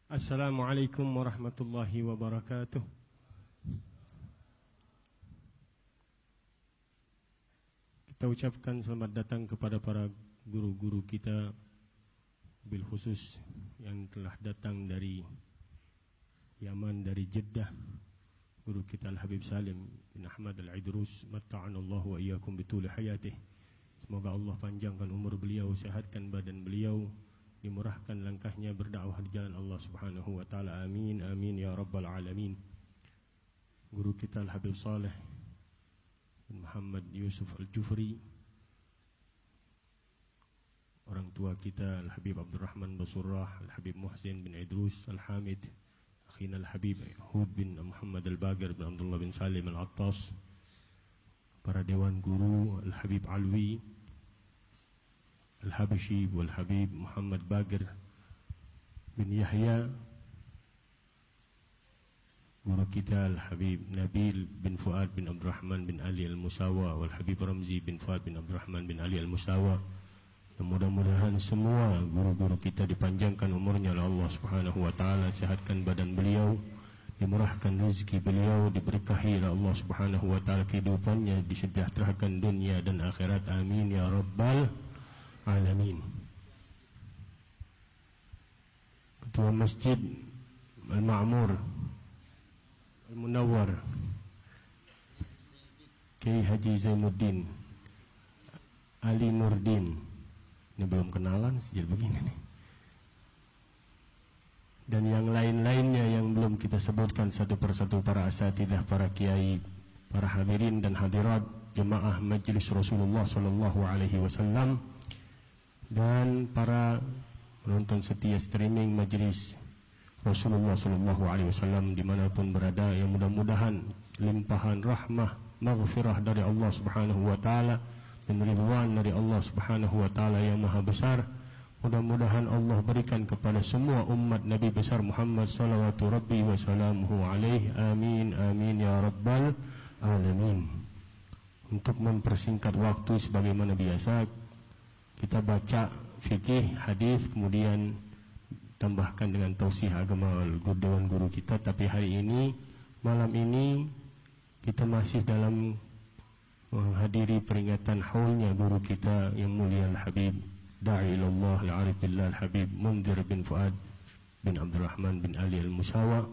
Assalamualaikum warahmatullahi wabarakatuh. Kita ucapkan selamat datang kepada para guru-guru kita, bil khusus yang telah datang dari Yaman, dari Jeddah. Guru kita Al-Habib Salim bin Ahmad Al-Idrus, matta'anallahu wa iyyakum bituli hayatih. Semoga Allah panjangkan umur beliau, sehatkan badan beliau, dimurahkan langkahnya berdakwah di jalan Allah Subhanahu wa taala. Amin amin ya rabbal alamin. Guru kita Al-Habib Saleh bin Muhammad Yusuf Al-Jufri, orang tua kita Al-Habib Abdurrahman Basurrah, Al-Habib Muhsin bin Idrus Al-Hamid, akhina Al-Habib Hud bin Muhammad Al-Bagir bin Abdullah bin Salim Al-Attas, para dewan guru Al-Habib Alwi Al-Habashi wal Habib Muhammad Bagir bin Yahya, guru kita Al-Habib Nabil bin Fuad bin Abdurrahman bin Ali Al-Musawa wal Habib Ramzi bin Fuad bin Abdurrahman bin Ali Al-Musawa. Dan mudah-mudahan semua guru-guru kita dipanjangkan umurnya oleh Allah Subhanahu wa taala, sehatkan badan beliau, dimurahkan rezeki beliau, diberkahi oleh Allah Subhanahu wa taala kehidupannya, disejahterakan dunia dan akhirat. Amin ya rabbal alamin. Ketua Masjid Al-Ma'mur Al-Munawwar Kiai Haji Zainuddin Ali Nurdin, ini belum kenalan sejak begini nih, dan yang lain-lainnya yang belum kita sebutkan satu persatu, para asatidah, para kiai, para hadirin dan hadirat jemaah Majelis Rasulullah sallallahu alaihi wasallam, dan para penonton setia streaming Majelis Rasulullah sallallahu alaihi wasallam dimanapun berada, yang mudah-mudahan limpahan rahmah maghfirah dari Allah Subhanahu wa taala dan ridwan dari Allah Subhanahu wa taala yang maha besar, mudah-mudahan Allah berikan kepada semua umat Nabi besar Muhammad sallallahu rabbi wa salamuhu alaihi. Amin amin ya rabbal alamin. Untuk mempersingkat waktu sebagaimana biasa, kita baca fikih, hadis, kemudian tambahkan dengan tausiah agama dewan guru kita. Tapi hari ini, malam ini, kita masih dalam menghadiri peringatan haulnya guru kita yang mulia Al-Habib Da'i ilallah al-arif billah Al-Habib Munzir bin Fuad bin Abdurrahman bin Ali Al-Musawa,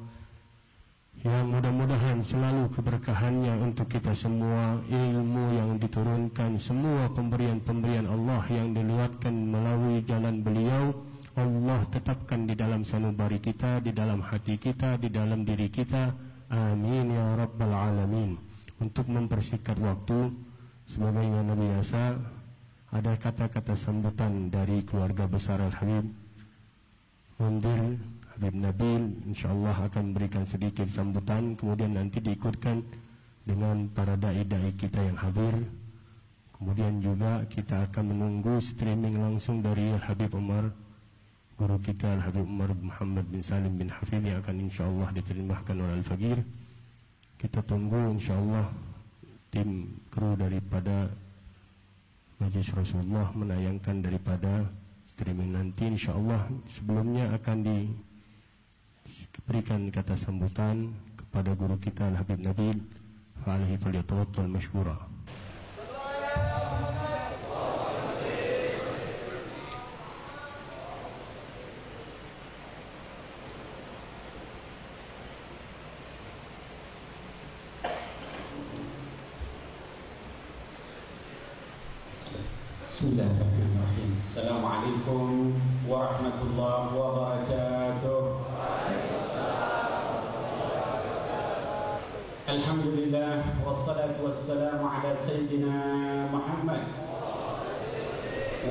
yang mudah-mudahan selalu keberkahannya untuk kita semua, ilmu yang diturunkan, semua pemberian-pemberian Allah yang diluatkan melalui jalan beliau, Allah tetapkan di dalam sanubari kita, di dalam hati kita, di dalam diri kita. Amin ya rabbal alamin. Untuk mempersingkat waktu, sebagaimana biasa, ada kata-kata sambutan dari keluarga besar Al-Habib Munzir Habib Nabil, insyaAllah akan berikan sedikit sambutan, kemudian nanti diikutkan dengan para da'i-da'i kita yang hadir, Kemudian juga kita akan menunggu streaming langsung dari Al-Habib Umar, guru kita Al-Habib Umar Muhammad bin Salim bin Hafidh, yang akan insyaAllah diterjemahkan oleh Al-Faqir. Kita tunggu insyaAllah tim kru daripada Majlis Rasulullah menayangkan daripada streaming nanti. InsyaAllah sebelumnya akan diberikan kata sambutan kepada guru kita Al-Habib Nabil, fa'alaihi falyatawakkal mashkura. Bismillahirrahmanirrahim. Assalamualaikum warahmatullahi wabarakatuh. Alhamdulillah wassalatu wassalamu ala sayyidina Muhammad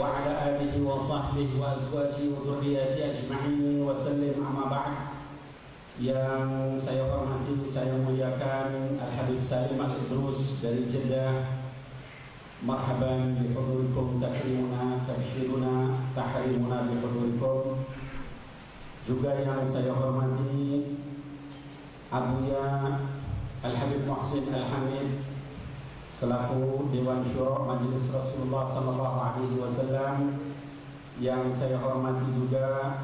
wa ala alihi wa sahbihi wa azwajihi wa dhurriyyatihi ajma'in wa sallim, amma ba'd. Yang saya hormati, saya muliakan Al-Habib Salim Al-Idrus dari Jeddah. Marhaban bihudurikum, takrimuna, tabshiruna, tahrimuna bihudurikum. Juga yang saya hormati Abuya Al-Habib Muhsin Al-Hamid selaku Dewan Syuro Majelis Rasulullah sallallahu alaihi wasallam. Yang saya hormati juga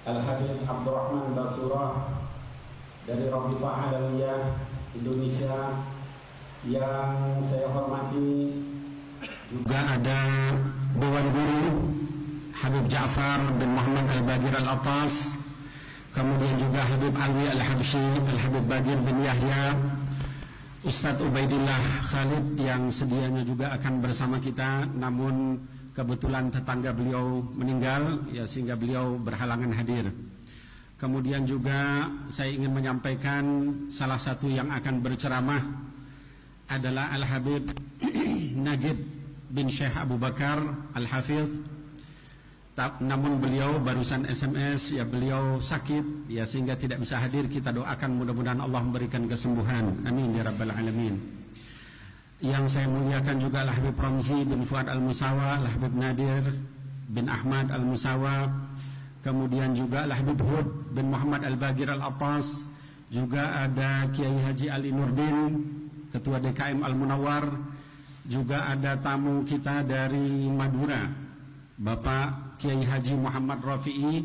Al-Habib Abdurrahman Basurah dari Rabitah Alawiyah Indonesia. Yang saya hormati juga ada Dewan Guru Habib Ja'far bin Muhammad Al-Bagir Al-Atas, kemudian juga Habib Alwi Al-Habsyi, Al-Habib Bagir bin Yahya, Ustadz Ubaidillah Khalid yang sedianya juga akan bersama kita, namun kebetulan tetangga beliau meninggal, ya, sehingga beliau berhalangan hadir. Kemudian juga saya ingin menyampaikan salah satu yang akan berceramah adalah Al-Habib Najib bin Syekh Abu Bakar Al-Hafidh. Namun beliau barusan SMS, ya, beliau sakit, ya, sehingga tidak bisa hadir. Kita doakan mudah-mudahan Allah memberikan kesembuhan, amin ya rabbal alamin. Yang saya muliakan juga Al-Habib Ramzi bin Fuad Al-Musawa, Al-Habib Nadir bin Ahmad Al-Musawa, kemudian juga Al-Habib Hud bin Muhammad Al-Bagir Al-Atas, juga ada Kiai Haji Ali Nurdin, Ketua DKM Al-Munawwar, juga ada tamu kita dari Madura, Bapak Kiai Haji Muhammad Rafi'i,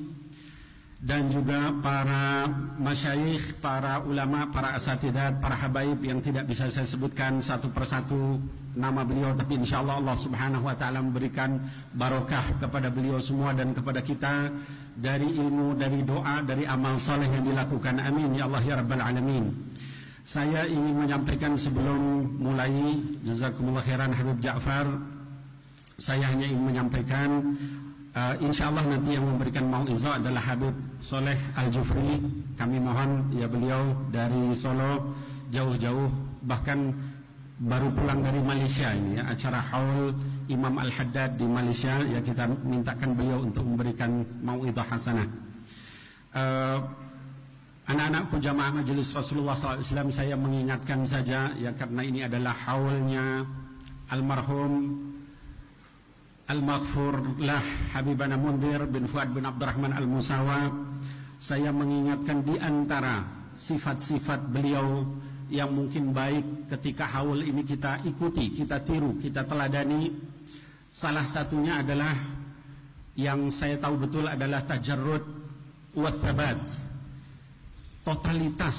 dan juga para masyayikh, para ulama, para asatidat, para habaib yang tidak bisa saya sebutkan satu persatu nama beliau, tapi insyaallah Allah Subhanahu wa taala memberikan barokah kepada beliau semua dan kepada kita dari ilmu, dari doa, dari amal saleh yang dilakukan. Amin ya Allah ya rabbal alamin. Saya ingin menyampaikan sebelum mulai, jazakumullah khairan Habib Ja'far, saya hanya ingin menyampaikan insyaallah nanti yang memberikan mau'izah adalah Habib Soleh Al-Jufri. Kami mohon, ya, beliau dari Solo jauh-jauh, bahkan baru pulang dari Malaysia ini, ya, acara haul Imam Al-Haddad di Malaysia, ya, kita mintakan beliau untuk memberikan mau'izah hasanah. Anak-anakku jamaah Majelis Rasulullah SAW, saya mengingatkan saja, ya, karena ini adalah haulnya almarhum Al-Maghfur lah Habibana Mundir bin Fuad bin Abdurrahman Al-Musawa. Saya mengingatkan di antara sifat-sifat beliau yang mungkin baik ketika haul ini kita ikuti, kita tiru, kita teladani. Salah satunya adalah yang saya tahu betul adalah tajarrud wa thabat, totalitas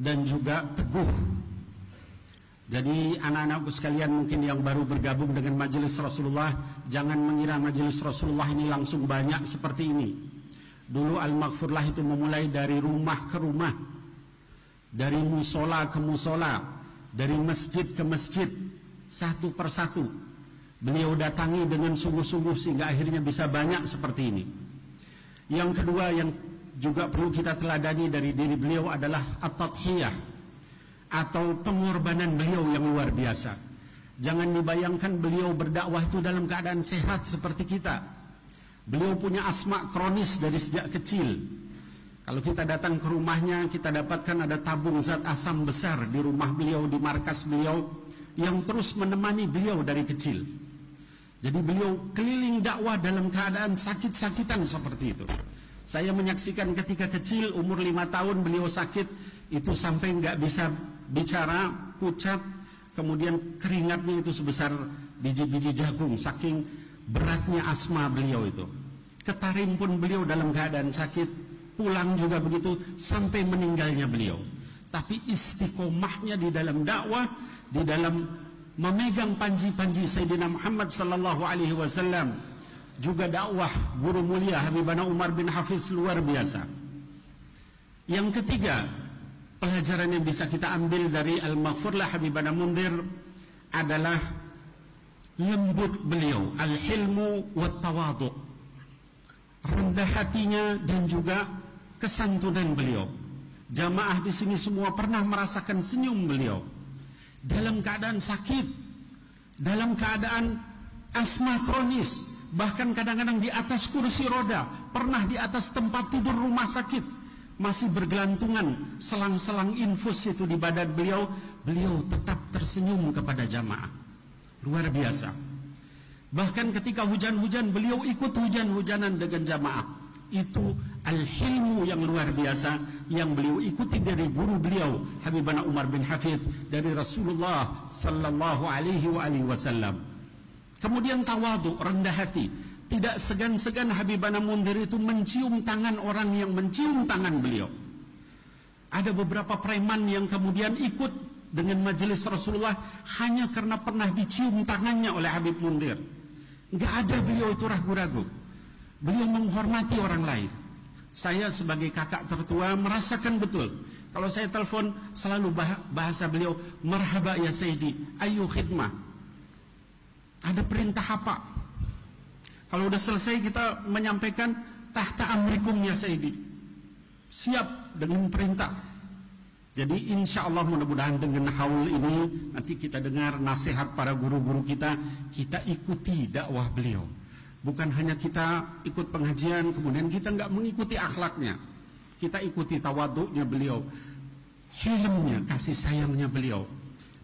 dan juga teguh. Jadi anak-anakku sekalian mungkin yang baru bergabung dengan Majelis Rasulullah, jangan mengira Majelis Rasulullah ini langsung banyak seperti ini. Dulu Al-Maghfurlah itu memulai dari rumah ke rumah, dari musola ke musola, dari masjid ke masjid, satu persatu beliau datangi dengan sungguh-sungguh sehingga akhirnya bisa banyak seperti ini. Yang kedua yang juga perlu kita teladani dari diri beliau adalah at-tadhiyah, atau pengorbanan beliau yang luar biasa. Jangan dibayangkan beliau berdakwah itu dalam keadaan sehat seperti kita. Beliau punya asma kronis dari sejak kecil. Kalau kita datang ke rumahnya, kita dapatkan ada tabung zat asam besar di rumah beliau, di markas beliau. yang terus menemani beliau dari kecil. Jadi beliau keliling dakwah dalam keadaan sakit-sakitan seperti itu. Saya menyaksikan ketika kecil, umur 5 tahun beliau sakit, itu sampai nggak bisa bicara, pucat, kemudian keringatnya itu sebesar biji-biji jagung, saking beratnya asma beliau itu. Ketarim pun beliau dalam keadaan sakit, pulang juga begitu, sampai meninggalnya beliau. Tapi istiqomahnya di dalam dakwah, di dalam memegang panji-panji Sayyidina Muhammad sallallahu alaihi wasallam, juga dakwah guru mulia Habibana Umar bin Hafiz luar biasa. Yang ketiga, pelajaran yang bisa kita ambil dari Al-Maghfurlah Habibana Mundir adalah lembut beliau, al-hilmu wa tawadu', rendah hatinya dan juga kesantunan beliau. Jamaah di sini semua pernah merasakan senyum beliau dalam keadaan sakit, dalam keadaan asma kronis, bahkan kadang-kadang di atas kursi roda, pernah di atas tempat tidur rumah sakit, masih bergelantungan selang-selang infus itu di badan beliau, beliau tetap tersenyum kepada jamaah. Luar biasa. Bahkan ketika hujan-hujan, beliau ikut hujan-hujanan dengan jamaah. Itu al-hilmu yang luar biasa yang beliau ikuti dari guru beliau Habibana Umar bin Hafid, dari Rasulullah sallallahu alaihi wasallam. Kemudian tawadu, rendah hati. Tidak segan-segan Habibana Mundir itu mencium tangan orang yang mencium tangan beliau. Ada beberapa preman yang kemudian ikut dengan majelis Rasulullah hanya karena pernah dicium tangannya oleh Habib Mundir. Enggak ada beliau itu ragu-ragu. Beliau menghormati orang lain. Saya sebagai kakak tertua merasakan betul. Kalau saya telepon selalu bahasa beliau, marhaba ya Sayyidi, ayu khidmah. Ada perintah apa? Kalau udah selesai kita menyampaikan tahta amrikum ya Sayyidi. Siap dengan perintah. Jadi insya Allah mudah-mudahan dengan haul ini nanti kita dengar nasihat para guru-guru kita ikuti dakwah beliau. Bukan hanya kita ikut pengajian kemudian kita nggak mengikuti akhlaknya. Kita ikuti tawaduknya beliau, hilmnya, kasih sayangnya beliau,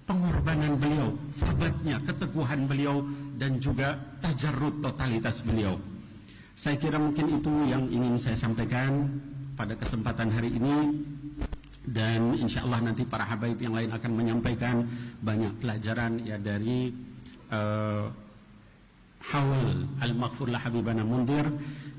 pengorbanan beliau, sabatnya, keteguhan beliau, dan juga tajarrud totalitas beliau. Saya kira mungkin itu yang ingin saya sampaikan pada kesempatan hari ini. Dan insya Allah nanti para habaib yang lain akan menyampaikan banyak pelajaran ya dari haul Al-Maghfurlah Habibana Mundir,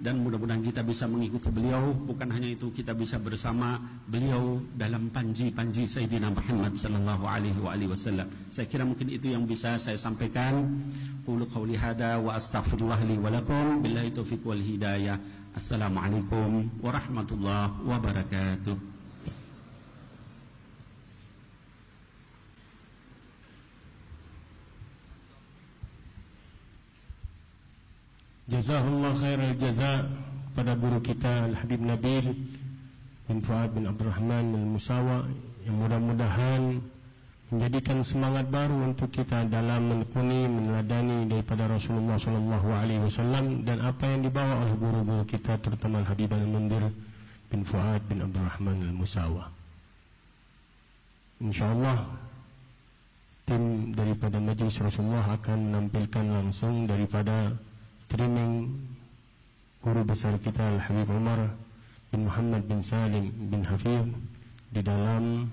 dan mudah-mudahan kita bisa mengikuti beliau. Bukan hanya itu, kita bisa bersama beliau dalam panji-panji Sayyidina Muhammad sallallahu alaihi wasallam. Saya kira mungkin itu yang bisa saya sampaikan. Qulu qawli hada wa astaghfirullah li wa lakum billahi taufiq wal hidayah. Assalamualaikum warahmatullahi wabarakatuh. Jazahullah khairal jaza pada guru kita Al-Habib Nabil bin Fuad bin Abdurrahman Al-Musawa, yang mudah-mudahan menjadikan semangat baru untuk kita dalam menekuni, meneladani daripada Rasulullah SAW dan apa yang dibawa oleh guru-guru kita, terutama Al-Habib Al-Mundir bin Fuad bin Abdurrahman Al-Musawa. InsyaAllah tim daripada Majlis Rasulullah akan menampilkan langsung daripada streaming guru besar kita Al-Habib Umar bin Muhammad bin Salim bin Hafid di dalam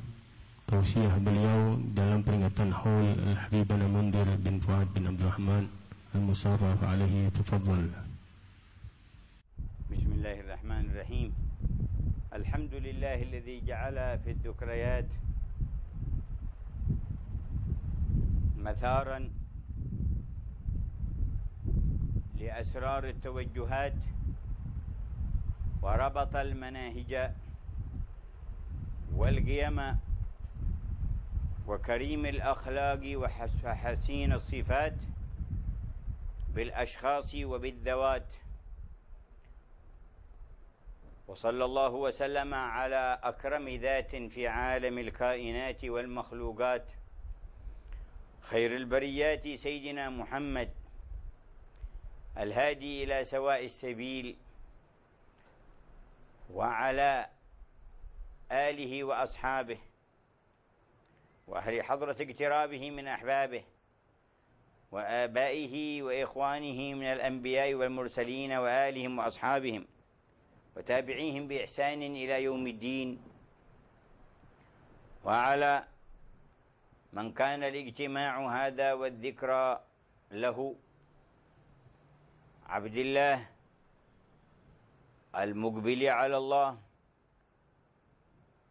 tausiah beliau dalam peringatan haul Al-Habib Al-Mundir bin Fuad bin Abdurrahman Al-Musawa. Alaihi tafadhal. Bismillahirrahmanirrahim. Alhamdulillahilladzi ja'ala fid dhukriyat matharan لأسرار التوجهات وربط المناهج والقيم وكريم الأخلاق وحسين الصفات بالأشخاص وبالذوات، وصلى الله وسلم على أكرم ذات في عالم الكائنات والمخلوقات، خير البريات سيدنا محمد الهادي إلى سواء السبيل، وعلى آله وأصحابه وأهل حضرة اقترابه من أحبابه وآبائه وإخوانه من الأنبياء والمرسلين وآلهم وأصحابهم وتابعيهم بإحسان إلى يوم الدين، وعلى من كان الاجتماع هذا والذكرى له عبد الله المقبل على الله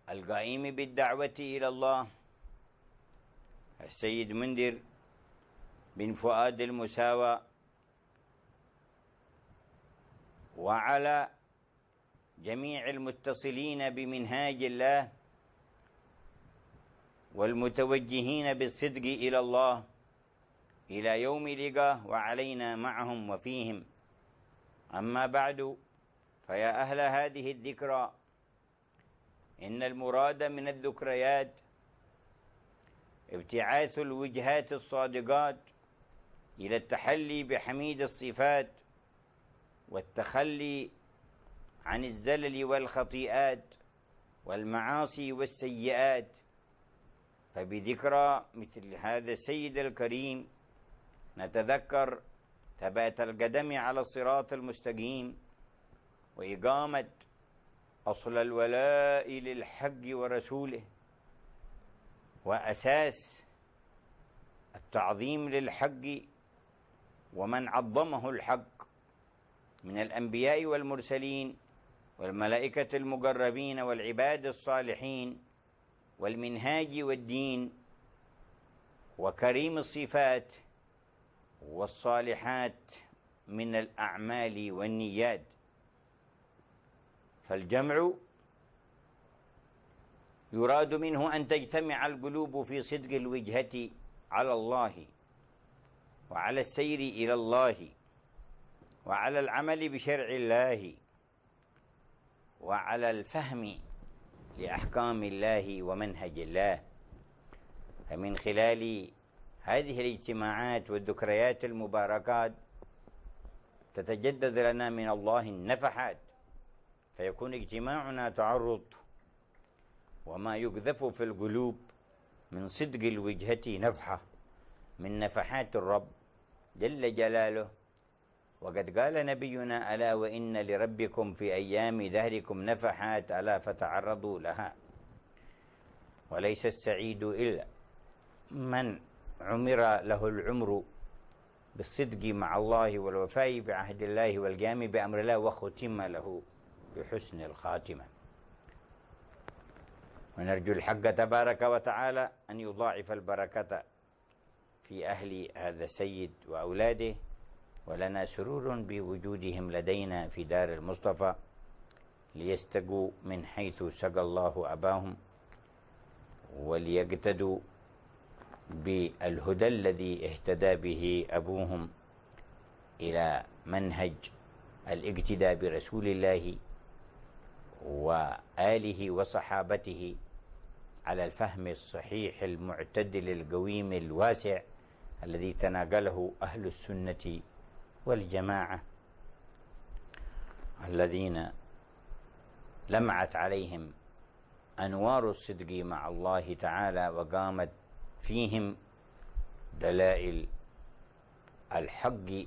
القائم بالدعوة إلى الله السيد منذر بن فؤاد المساوى، وعلى جميع المتصلين بمنهاج الله والمتوجهين بالصدق إلى الله إلى يوم لقاه، وعلينا معهم وفيهم. أما بعد، فيا أهل هذه الذكرى، إن المراد من الذكريات ابتعاث الوجهات الصادقات إلى التحلي بحميد الصفات والتخلي عن الزلل والخطيئات والمعاصي والسيئات. فبذكرى مثل هذا السيد الكريم نتذكر ثبات القدم على الصراط المستقيم وإقامة أصل الولاء للحق ورسوله وأساس التعظيم للحق ومن عظمه الحق من الأنبياء والمرسلين والملائكة المقربين والعباد الصالحين والمنهاج والدين وكريم الصفات والصالحات من الأعمال والنيات. فالجمع يراد منه أن تجتمع القلوب في صدق الوجهة على الله وعلى السير إلى الله وعلى العمل بشرع الله وعلى الفهم لأحكام الله ومنهج الله. فمن خلال هذه الاجتماعات والذكريات المباركات تتجدد لنا من الله النفحات، فيكون اجتماعنا تعرض وما يقذف في القلوب من صدق الوجهة نفحة من نفحات الرب جل جلاله. وقد قال نبينا: ألا وإن لربكم في أيام دهركم نفحات ألا فتعرضوا لها. وليس السعيد إلا من عمر له العمر بالصدق مع الله والوفاء بعهد الله والقيام بأمر الله وختم له بحسن الخاتمة. ونرجو الحق تبارك وتعالى أن يضاعف البركة في أهل هذا السيد وأولاده، ولنا سرور بوجودهم لدينا في دار المصطفى ليستقوا من حيث سقى الله أباهم وليقتدوا بالهدى الذي اهتدى به أبوهم إلى منهج الاقتداء برسول الله وآله وصحابته على الفهم الصحيح المعتدل القويم الواسع الذي تناقله أهل السنة والجماعة الذين لمعت عليهم أنوار الصدق مع الله تعالى وقامت فيهم دلائل الحق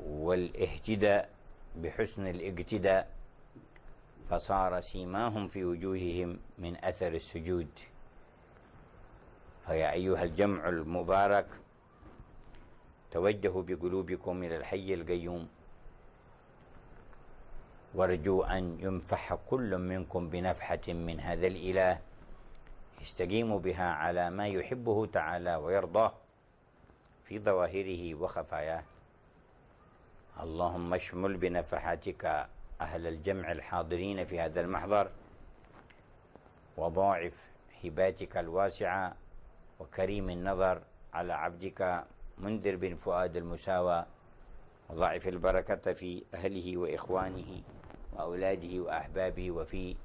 والاهتداء بحسن الاقتداء، فصار سيماهم في وجوههم من أثر السجود. فيا أيها الجمع المبارك، توجهوا بقلوبكم إلى الحي القيوم، وارجوا أن ينفح كل منكم بنفحة من هذا الإله يستقيم بها على ما يحبه تعالى ويرضاه في ظواهره وخفاياه. اللهم اشمل بنفحاتك أهل الجمع الحاضرين في هذا المحضر، وضاعف هباتك الواسعة وكريم النظر على عبدك منذر بن فؤاد المساوى، وضاعف البركة في أهله وإخوانه وأولاده وأحبابه وفي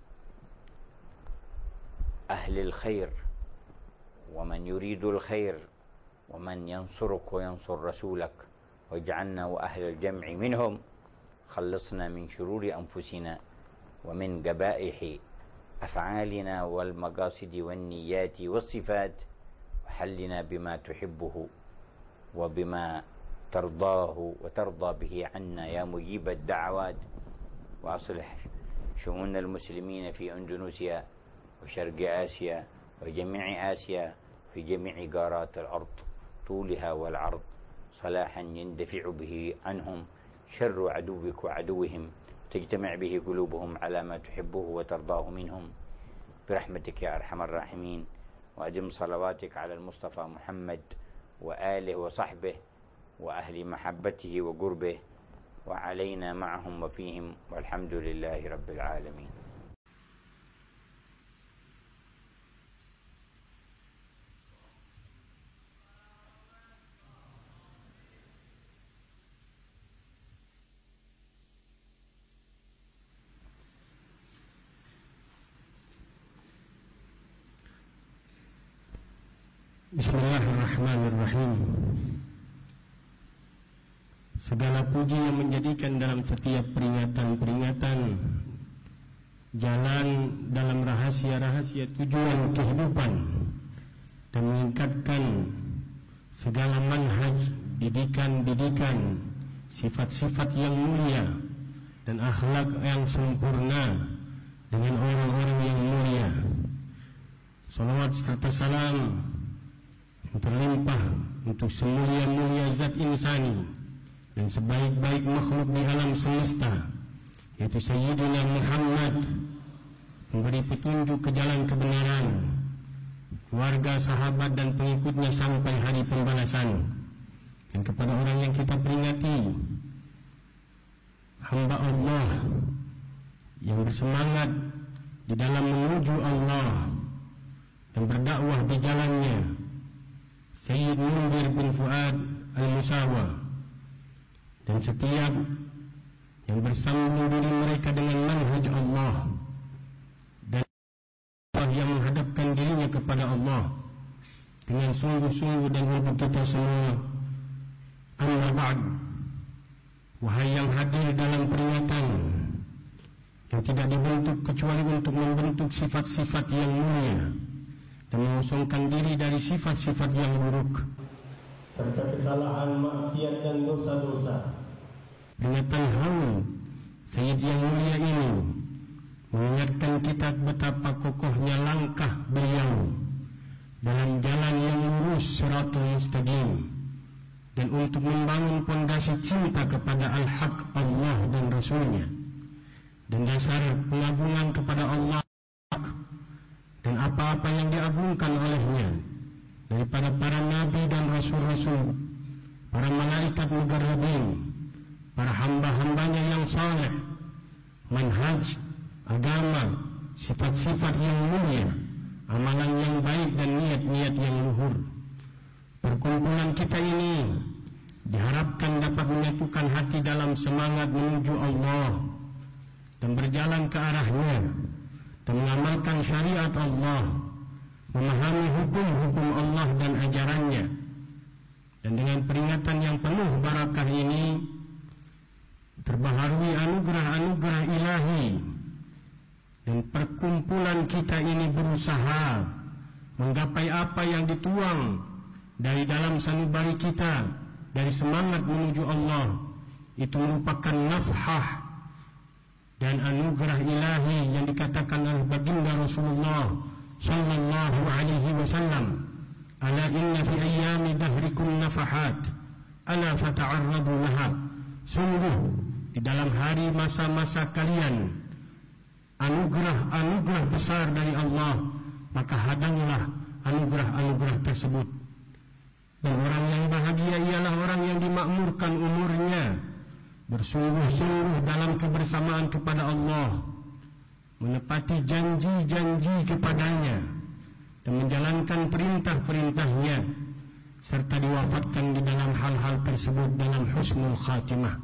أهل الخير ومن يريد الخير ومن ينصرك وينصر رسولك، واجعلنا وأهل الجمع منهم. خلصنا من شرور أنفسنا ومن قبائح أفعالنا والمقاصد والنيات والصفات، وحلنا بما تحبه وبما ترضاه وترضى به عنا يا مجيب الدعوات، وأصلح شؤون المسلمين في أندونيسيا وشرق آسيا وجميع آسيا في جميع قارات الأرض طولها والعرض، صلاحا يندفع به عنهم شر عدوك وعدوهم، تجتمع به قلوبهم على ما تحبه وترضاه منهم برحمتك يا أرحم الراحمين. وأدم صلواتك على المصطفى محمد وآله وصحبه وأهل محبته وقربه وعلينا معهم وفيهم، والحمد لله رب العالمين. Bismillahirrahmanirrahim. Segala puji yang menjadikan dalam setiap peringatan-peringatan jalan dalam rahasia-rahasia tujuan kehidupan dan meningkatkan segala manhaj, didikan-didikan, sifat-sifat yang mulia dan akhlak yang sempurna dengan orang-orang yang mulia. Salawat serta salam terlimpah untuk semulia-mulia zat insani dan sebaik-baik makhluk di alam semesta, yaitu Sayyidina Muhammad, memberi petunjuk ke jalan kebenaran, keluarga, sahabat dan pengikutnya sampai hari pembalasan. Dan kepada orang yang kita peringati, hamba Allah yang bersemangat di dalam menuju Allah dan berdakwah di jalannya, Sayyid Mundir bin Fuad Al-Musawa, dan setiap yang bersambung diri mereka dengan manhaj Allah dan Allah yang menghadapkan dirinya kepada Allah dengan sungguh-sungguh dan untuk kita semua. Amma ba'd, wahai yang hadir dalam peringatan yang tidak dibentuk kecuali untuk membentuk sifat-sifat yang mulia dan mengosongkan diri dari sifat-sifat yang buruk serta kesalahan, maksiat dan dosa-dosa. Peringatan haul Sayyid yang mulia ini mengingatkan kita betapa kokohnya langkah beliau dalam jalan yang lurus, Shiratul Mustaqim, dan untuk membangun pondasi cinta kepada Al-Haq, Allah dan Rasulnya, dan dasar pengagungan kepada Allah dan apa-apa yang diagungkan olehnya daripada para nabi dan rasul-rasul, para malaikat muqarrabin, para hamba-hambanya yang saleh, manhaj, agama, sifat-sifat yang mulia, amalan yang baik dan niat-niat yang luhur. Perkumpulan kita ini diharapkan dapat menyatukan hati dalam semangat menuju Allah dan berjalan ke arahnya dan mengamalkan syariat Allah, memahami hukum-hukum Allah dan ajarannya. Dan dengan peringatan yang penuh barakah ini terbaharui anugerah-anugerah ilahi, dan perkumpulan kita ini berusaha menggapai apa yang dituang dari dalam sanubari kita dari semangat menuju Allah. Itu merupakan nafhah dan anugerah ilahi yang dikatakan oleh baginda Rasulullah sallallahu alaihi wasallam, ala inna fi ayyami dahrikum nafahat ala fata'arradu laha. Sungguh di dalam hari masa-masa kalian anugerah-anugerah besar dari Allah, maka hadanglah anugerah-anugerah tersebut. Dan orang yang bahagia ialah orang yang dimakmurkan umurnya, bersungguh-sungguh dalam kebersamaan kepada Allah, menepati janji-janji kepadanya dan menjalankan perintah-perintahnya, serta diwafatkan di dalam hal-hal tersebut dalam husnul khatimah.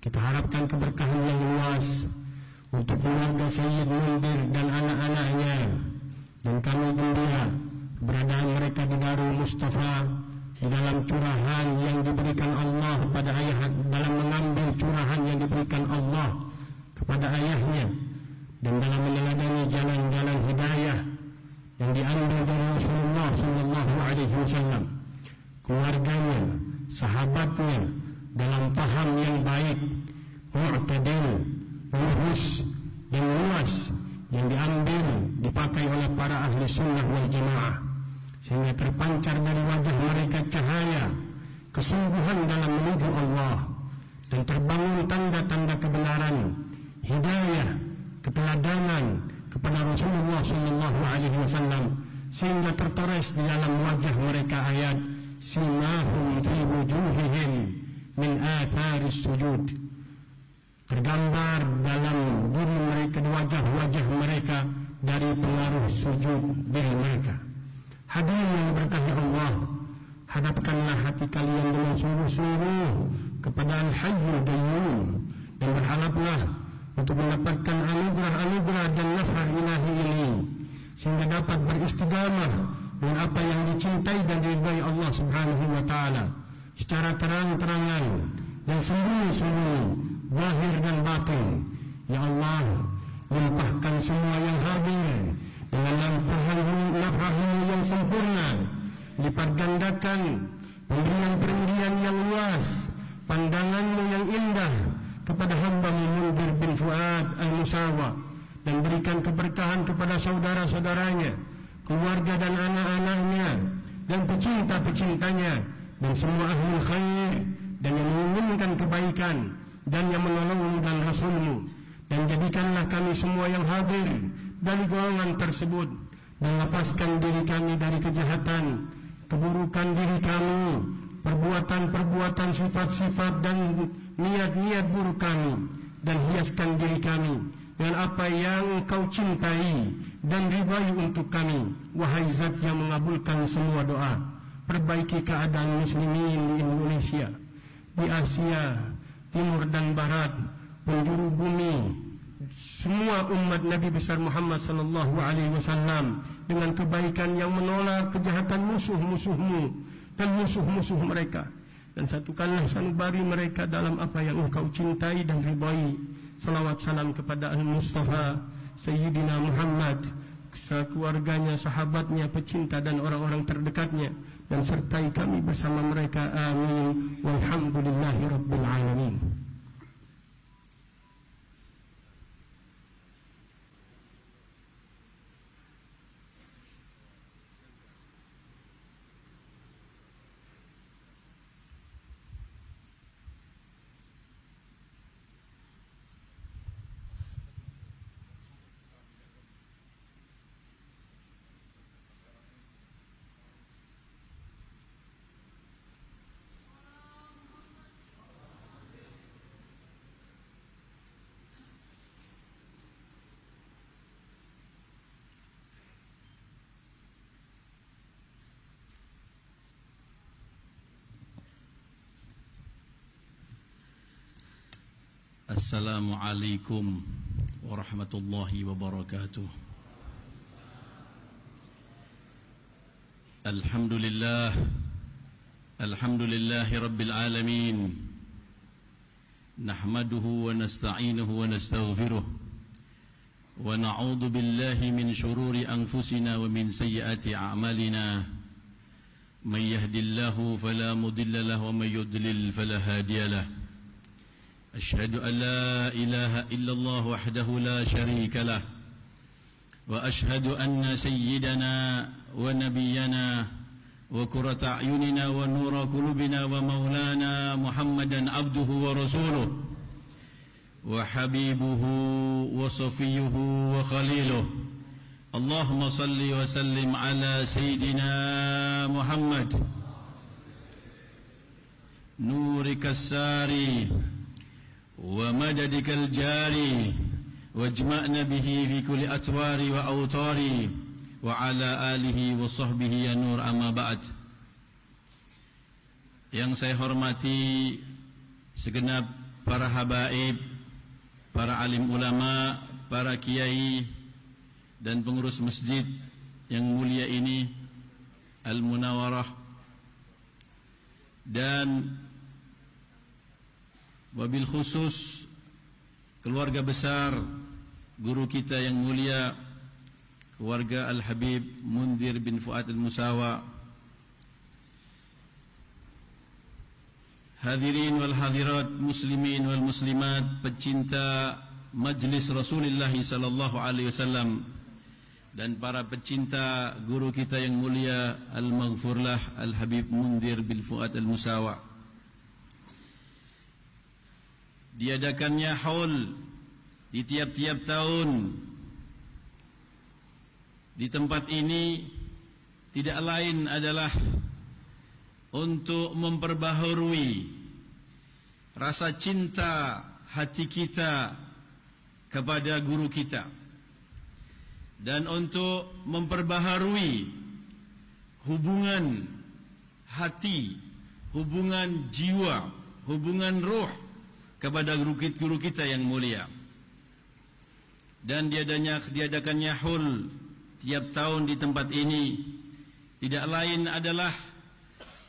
Kita harapkan keberkahan yang luas untuk keluarga Sayyid Mundir dan anak-anaknya, dan kami gembira keberadaan mereka di Darul Mustafa di dalam curahan yang diberikan Allah pada ayah, dalam mengambil curahan yang diberikan Allah kepada ayahnya, dan dalam meneladani jalan-jalan hidayah yang diambil dari Rasulullah sallallahu alaihi wasallam, keluarganya, sahabatnya dalam paham yang baik, mu'tadil, lurus dan luas yang diambil dipakai oleh para ahli sunnah wal jamaah, sehingga terpancar dari wajah mereka cahaya kesungguhan dalam menuju Allah, dan terbangun tanda-tanda kebenaran, hidayah, keteladanan kepada Rasulullah sallallahu alaihi wasallam, sehingga tertoreh di dalam wajah mereka ayat simahum fi wujuhihim min atharis sujud, tergambar dalam diri mereka, wajah-wajah mereka dari pengaruh sujud diri mereka. Hadirin yang berkahi Allah, hadapkanlah hati kalian dengan sungguh-sungguh kepada Al-Hayyul Qayyum, dan berharaplah untuk mendapatkan anugerah-anugerah dan nafah ilahi ini, sehingga dapat beristiqamah dengan apa yang dicintai dan diridhai Allah Subhanahu wa taala secara terang-terangan dan sembunyi-sembunyi, zahir dan batin. Ya Allah, limpahkan semua yang hadir dengan nafah-Mu yang sempurna, lipat gandakan pemberian-pemberian yang luas, pandangan-Mu yang indah kepada hamba-Mu Mundir bin Fuad Al-Musawa, dan berikan keberkahan kepada saudara-saudaranya, keluarga dan anak-anaknya, dan pecinta-pecintanya, dan semua ahlul khair, dan yang menginginkan kebaikan, dan yang menolong-Mu dan Rasul-Mu. Dan jadikanlah kami semua yang hadir dari golongan tersebut, dan lepaskan diri kami dari kejahatan, keburukan diri kami, perbuatan-perbuatan, sifat-sifat dan niat-niat buruk kami, dan hiaskan diri kami dengan apa yang Engkau cintai dan ridhai untuk kami, wahai Zat yang mengabulkan semua doa. Perbaiki keadaan muslimin di Indonesia, di Asia Timur dan Barat, penjuru bumi, semua umat Nabi besar Muhammad sallallahu alaihi wasallam, dengan kebaikan yang menolak kejahatan musuh-musuh-Mu dan musuh-musuh mereka, dan satukanlah sanubari mereka dalam apa yang Engkau cintai dan ridhai. Salawat salam kepada Al-Mustafa Sayyidina Muhammad, keluarganya, sahabatnya, pecinta dan orang-orang terdekatnya, dan sertai kami bersama mereka. Amin. Walhamdulillahi Rabbil Alamin. Assalamualaikum warahmatullahi wabarakatuh. Alhamdulillahi rabbil alamin. Nahmaduhu wa nasta'inuhu wa nastaghfiruh, wa na'udzu billahi min shururi anfusina wa min sayyiati a'malina. May yahdihillahu fala mudilla lahu wa may yudlil fala hadiya lahu. أشهد أن لا إله إلا الله وحده لا شريك له، وأشهد أن سيدنا ونبينا وقرة أعيننا ونور قلوبنا ومولانا محمدا عبده ورسوله وحبيبه وصفيه وخليله. اللهم صل وسلم على سيدنا محمد نورك الساري ومددك الجاري، واجمعنا به في كل أتوار وأوطار، وعلى آله وصحبه يا نور. أما بعد. Yang saya hormati segenap para habaib, para alim ulama, para kiai dan pengurus masjid yang mulia ini, Al-Munawarah, dan wabil khusus keluarga besar guru kita yang mulia, keluarga Al-Habib Mundhir bin Fuad Al-Musawa, hadirin wal hadirat, muslimin wal muslimat, pecinta majlis Rasulullah sallallahu alaihi wasallam, dan para pecinta guru kita yang mulia Al-Maghfurlah Al-Habib Mundhir bin Fuad Al-Musawa. Diadakannya haul di tiap-tiap tahun di tempat ini tidak lain adalah untuk memperbaharui rasa cinta hati kita kepada guru kita, dan untuk memperbaharui hubungan hati, hubungan jiwa, hubungan ruh kepada guru kita yang mulia. Dan diadakannya haul tiap tahun di tempat ini tidak lain adalah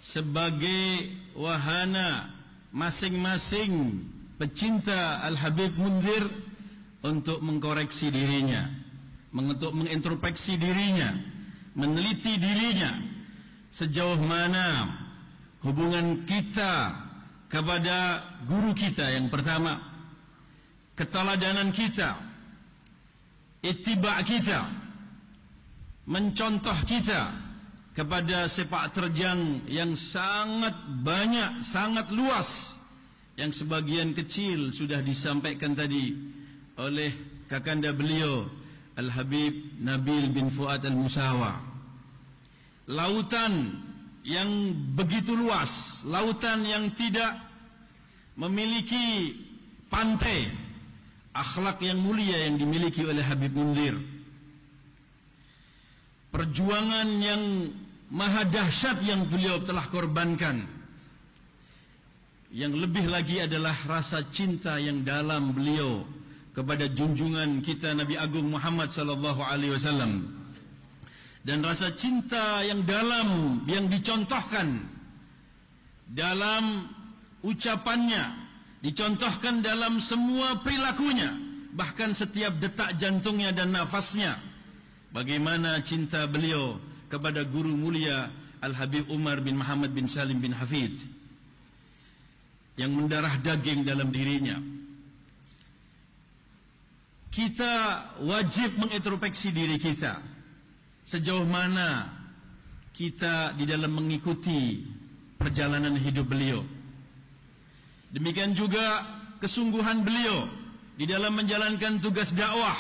sebagai wahana masing-masing pecinta Al-Habib Mundhir untuk mengkoreksi dirinya, untuk mengintrospeksi dirinya, meneliti dirinya, sejauh mana hubungan kita kepada guru kita yang pertama, keteladanan kita, ittiba' kita, mencontoh kita kepada sepak terjang yang sangat banyak, sangat luas, yang sebagian kecil sudah disampaikan tadi oleh kakanda beliau Al-Habib Nabil bin Fuad Al-Musawa. Lautan yang begitu luas, lautan yang tidak memiliki pantai, akhlak yang mulia yang dimiliki oleh Habib Mundhir, perjuangan yang maha dahsyat yang beliau telah korbankan. Yang lebih lagi adalah rasa cinta yang dalam beliau kepada junjungan kita Nabi Agung Muhammad sallallahu alaihi wasallam, dan rasa cinta yang dalam yang dicontohkan dalam ucapannya, dicontohkan dalam semua perilakunya, bahkan setiap detak jantungnya dan nafasnya. Bagaimana cinta beliau kepada guru mulia Al-Habib Umar bin Muhammad bin Salim bin Hafid yang mendarah daging dalam dirinya. Kita wajib mengintrospeksi diri kita, sejauh mana kita di dalam mengikuti perjalanan hidup beliau. Demikian juga kesungguhan beliau di dalam menjalankan tugas dakwah,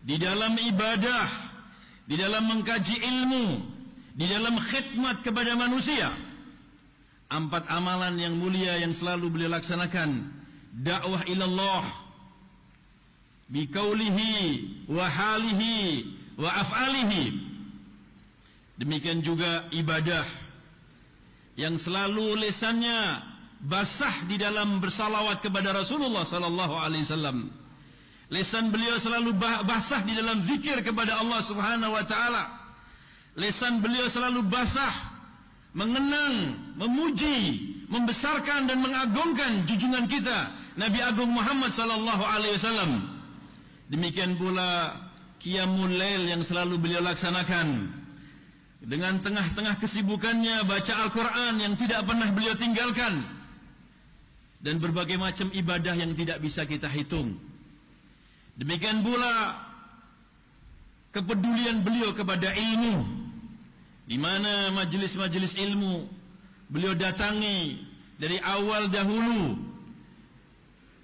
di dalam ibadah, di dalam mengkaji ilmu, di dalam khidmat kepada manusia. 4 amalan yang mulia yang selalu beliau laksanakan: dakwah ilallah biqaulihi wa halihi wa af'alihi. Demikian juga ibadah yang selalu lisannya basah di dalam bersalawat kepada Rasulullah sallallahu alaihi wasallam. Lisan beliau selalu basah di dalam zikir kepada Allah Subhanahu wa taala. Lisan beliau selalu basah mengenang, memuji, membesarkan dan mengagungkan junjungan kita Nabi Agung Muhammad sallallahu alaihi wasallam. Demikian pula qiyamul lail yang selalu beliau laksanakan. Dengan tengah-tengah kesibukannya baca Al-Quran yang tidak pernah beliau tinggalkan, dan berbagai macam ibadah yang tidak bisa kita hitung. Demikian pula kepedulian beliau kepada ilmu, di mana majelis-majelis ilmu beliau datangi dari awal dahulu.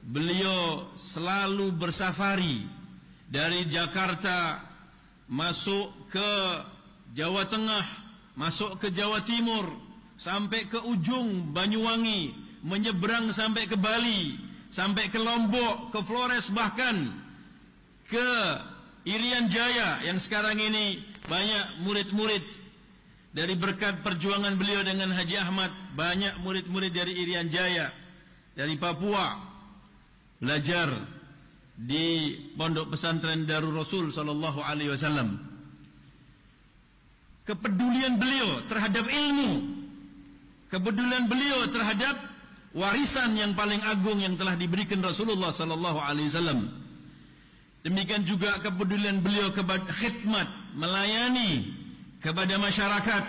Beliau selalu bersafari dari Jakarta masuk ke Jawa Tengah, masuk ke Jawa Timur, sampai ke ujung Banyuwangi, menyeberang sampai ke Bali, sampai ke Lombok, ke Flores, bahkan ke Irian Jaya yang sekarang ini banyak murid-murid. Dari berkat perjuangan beliau dengan Haji Ahmad, banyak murid-murid dari Irian Jaya, dari Papua, belajar di Pondok Pesantren Darul Rasul sallallahu alaihi wasallam. Kepedulian beliau terhadap ilmu, kepedulian beliau terhadap warisan yang paling agung yang telah diberikan Rasulullah sallallahu alaihi wasallam. Demikian juga kepedulian beliau kepada khidmat, melayani kepada masyarakat,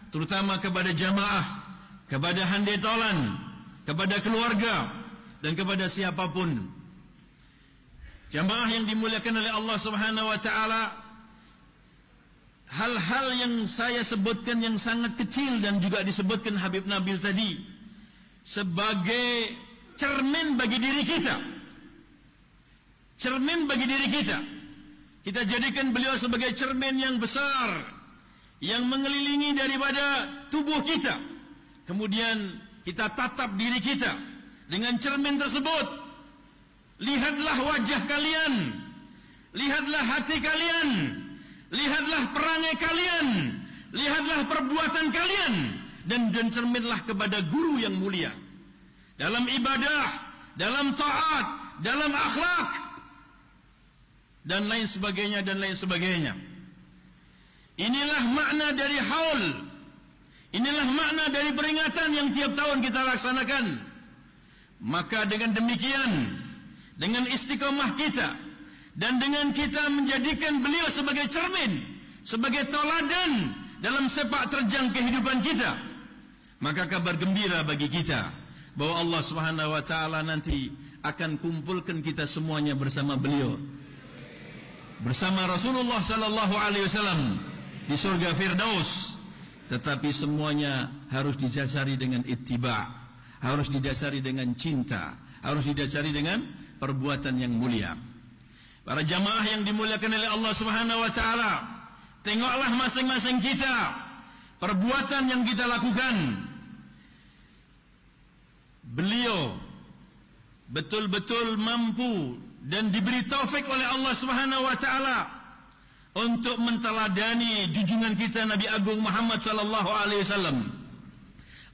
terutama kepada jamaah, kepada handetolan, kepada keluarga, dan kepada siapapun. Jamaah yang dimuliakan oleh Allah Subhanahu wa taala, hal-hal yang saya sebutkan yang sangat kecil dan juga disebutkan Habib Nabil tadi sebagai cermin bagi diri kita. Cermin bagi diri kita. Kita jadikan beliau sebagai cermin yang besar yang mengelilingi daripada tubuh kita. Kemudian kita tatap diri kita dengan cermin tersebut. Lihatlah wajah kalian, lihatlah hati kalian, lihatlah perangai kalian, lihatlah perbuatan kalian, dan cerminlah kepada guru yang mulia dalam ibadah, dalam taat, dalam akhlak, dan lain sebagainya, dan lain sebagainya. Inilah makna dari haul. Inilah makna dari peringatan yang tiap tahun kita laksanakan. Maka dengan demikian, dengan istiqomah kita, dan dengan kita menjadikan beliau sebagai cermin, sebagai toladan dalam sepak terjang kehidupan kita, maka kabar gembira bagi kita bahwa Allah Subhanahu wa taala nanti akan kumpulkan kita semuanya bersama beliau, bersama Rasulullah sallallahu alaihi wasallam di surga Firdaus. Tetapi semuanya harus didasari dengan ittiba, harus didasari dengan cinta, harus didasari dengan perbuatan yang mulia. Para jamaah yang dimuliakan oleh Allah Subhanahu wa taala, tengoklah masing-masing kita perbuatan yang kita lakukan. Beliau betul-betul mampu dan diberi taufik oleh Allah Subhanahu wa taala untuk menteladani junjungan kita Nabi Agung Muhammad sallallahu alaihi wasallam,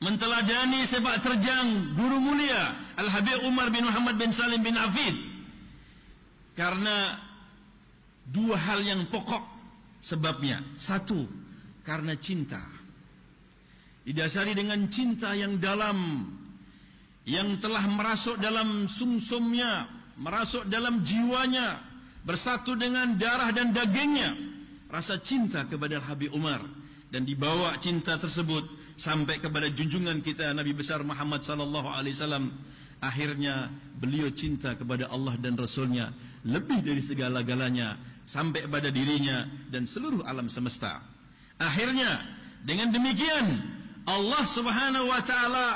menteladani sepak terjang guru mulia Al-Habib Umar bin Muhammad bin Salim bin Hafid. Karena dua hal yang pokok sebabnya. Satu, karena cinta. Didasari dengan cinta yang dalam, yang telah merasuk dalam sumsumnya, merasuk dalam jiwanya, bersatu dengan darah dan dagingnya, rasa cinta kepada Al-Habib Umar. Dan dibawa cinta tersebut sampai kepada junjungan kita Nabi besar Muhammad sallallahu alaihi wasallam. Akhirnya beliau cinta kepada Allah dan Rasulnya lebih dari segala-galanya, sampai pada dirinya dan seluruh alam semesta. Akhirnya dengan demikian Allah Subhanahu wa taala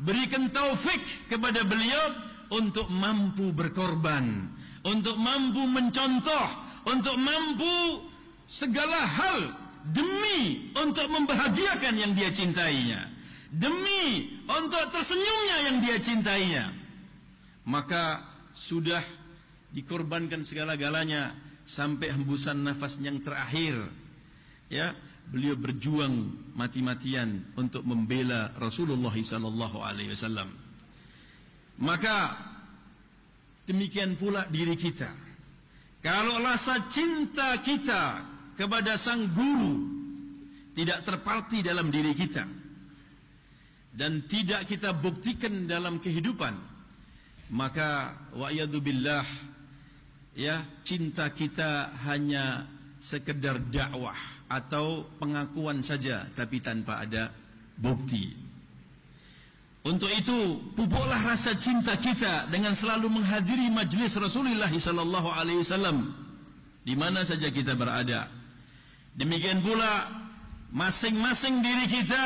berikan taufik kepada beliau untuk mampu berkorban, untuk mampu mencontoh, untuk mampu segala hal demi untuk membahagiakan yang dia cintainya, demi untuk tersenyumnya yang dia cintainya. Maka sudah dikorbankan segala-galanya sampai hembusan nafas yang terakhir. Ya, beliau berjuang mati-matian untuk membela Rasulullah sallallahu alaihi wasallam. Maka demikian pula diri kita. Kalau rasa cinta kita kepada sang guru tidak terparti dalam diri kita dan tidak kita buktikan dalam kehidupan, maka wa'iyadu billah, ya, cinta kita hanya sekedar dakwah atau pengakuan saja tapi tanpa ada bukti. Untuk itu pupuklah rasa cinta kita dengan selalu menghadiri majlis Rasulullah sallallahu alaihi wasallam di mana saja kita berada. Demikian pula masing-masing diri kita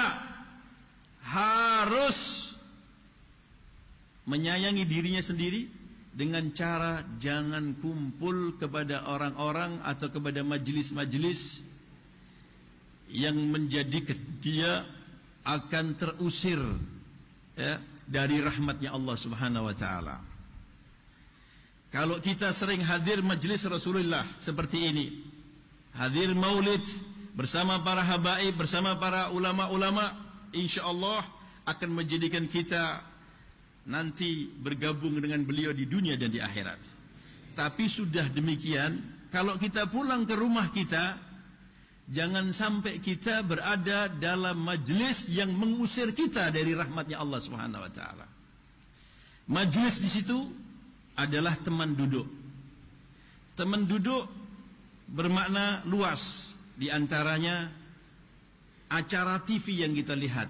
harus menyayangi dirinya sendiri dengan cara jangan kumpul kepada orang-orang atau kepada majlis-majlis yang menjadikan dia akan terusir, ya, dari rahmatnya Allah Subhanahu wa taala. Kalau kita sering hadir majlis Rasulullah seperti ini, hadir maulid bersama para habaib, bersama para ulama-ulama, insyaallah akan menjadikan kita nanti bergabung dengan beliau di dunia dan di akhirat. Tapi sudah demikian, kalau kita pulang ke rumah kita, jangan sampai kita berada dalam majlis yang mengusir kita dari rahmatnya Allah Subhanahu wa taala. Majlis di situ adalah teman duduk, Teman duduk bermakna luas, di antaranya acara TV yang kita lihat.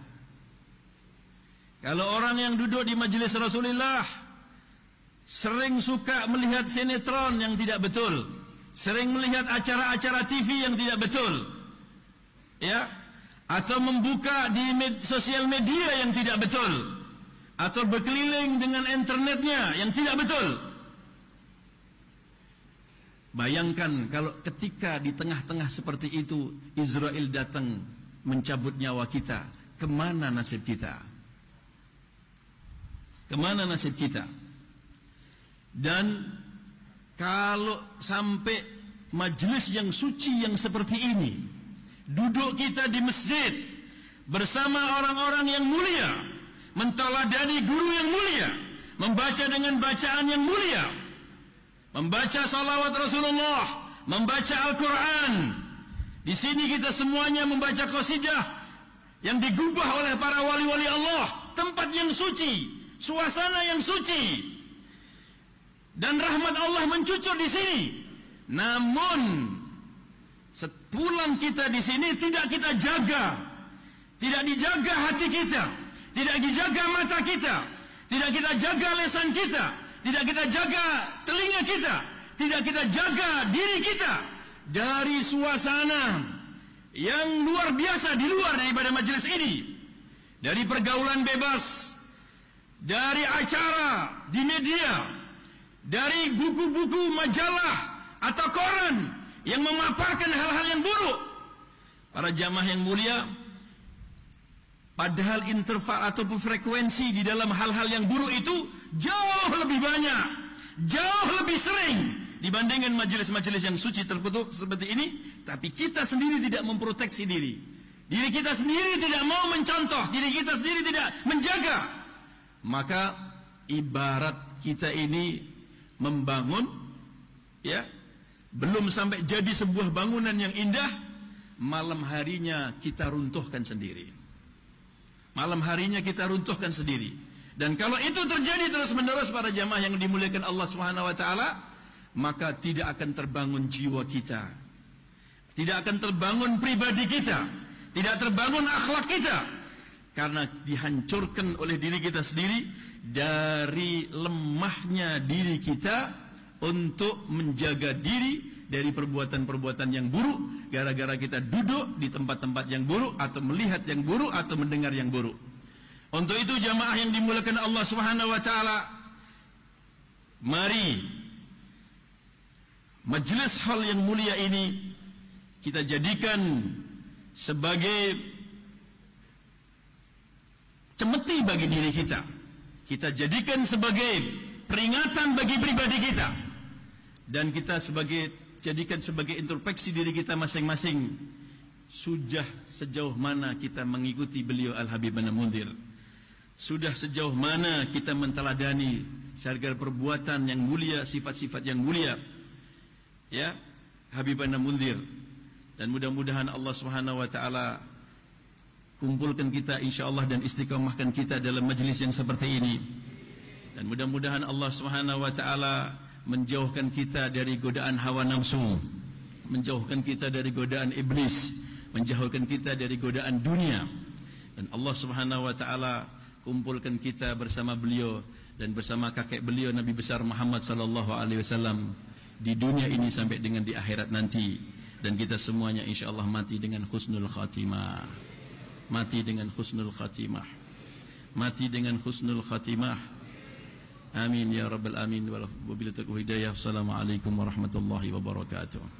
Kalau orang yang duduk di majelis Rasulullah sering suka melihat sinetron yang tidak betul, sering melihat acara-acara TV yang tidak betul, ya, atau membuka di sosial media yang tidak betul, atau berkeliling dengan internetnya yang tidak betul. Bayangkan kalau ketika di tengah-tengah seperti itu Israel datang mencabut nyawa kita, kemana nasib kita? Kemana nasib kita? Dan kalau sampai majelis yang suci yang seperti ini, duduk kita di masjid bersama orang-orang yang mulia, menteladani guru yang mulia, membaca dengan bacaan yang mulia, membaca salawat Rasulullah, membaca Al-Quran. Di sini kita semuanya membaca qasidah yang digubah oleh para wali-wali Allah. Tempat yang suci, suasana yang suci, dan rahmat Allah mencucur di sini. Namun sepulang kita di sini tidak kita jaga, tidak dijaga hati kita, tidak dijaga mata kita, tidak kita jaga lisan kita, tidak kita jaga telinga kita, tidak kita jaga diri kita dari suasana yang luar biasa di luar daripada majelis ini, dari pergaulan bebas, dari acara di media, dari buku-buku majalah atau koran yang memaparkan hal-hal yang buruk. Para jamaah yang mulia, padahal interval atau frekuensi di dalam hal-hal yang buruk itu jauh lebih banyak, jauh lebih sering dibandingkan majelis-majelis yang suci tertutup seperti ini. Tapi kita sendiri tidak memproteksi diri. Diri kita sendiri tidak mau mencontoh, diri kita sendiri tidak menjaga. Maka ibarat kita ini membangun, ya, belum sampai jadi sebuah bangunan yang indah, malam harinya kita runtuhkan sendiri. Malam harinya kita runtuhkan sendiri. Dan kalau itu terjadi terus-menerus para jamaah yang dimuliakan Allah Subhanahu wa taala, maka tidak akan terbangun jiwa kita. Tidak akan terbangun pribadi kita, tidak terbangun akhlak kita, karena dihancurkan oleh diri kita sendiri dari lemahnya diri kita untuk menjaga diri dari perbuatan-perbuatan yang buruk, gara-gara kita duduk di tempat-tempat yang buruk, atau melihat yang buruk, atau mendengar yang buruk. Untuk itu jamaah yang dimuliakan Allah Subhanahu wa taala, mari majelis hal yang mulia ini kita jadikan sebagai cemeti bagi diri kita. Kita jadikan sebagai peringatan bagi pribadi kita, dan kita jadikan sebagai introspeksi diri kita masing-masing. Sudah sejauh mana kita mengikuti beliau Al-Habib An Mundhir? Sudah sejauh mana kita menteladani segala perbuatan yang mulia, sifat-sifat yang mulia, ya, Habib An Mundhir? Dan mudah-mudahan Allah Subhanahu wa taala kumpulkan kita insyaallah dan istiqamahkan kita dalam majlis yang seperti ini. Dan mudah-mudahan Allah Subhanahu wa taala menjauhkan kita dari godaan hawa nafsu, menjauhkan kita dari godaan iblis, menjauhkan kita dari godaan dunia. Dan Allah Subhanahu wa taala kumpulkan kita bersama beliau dan bersama kakek beliau Nabi besar Muhammad sallallahu alaihi wasallam di dunia ini sampai dengan di akhirat nanti. Dan kita semuanya insyaallah mati dengan husnul khatimah. Mati dengan husnul khatimah. Mati dengan husnul khatimah. Amin ya rabbal alamin. Wabillahi taufiq hidayah. Assalamualaikum warahmatullahi wabarakatuh.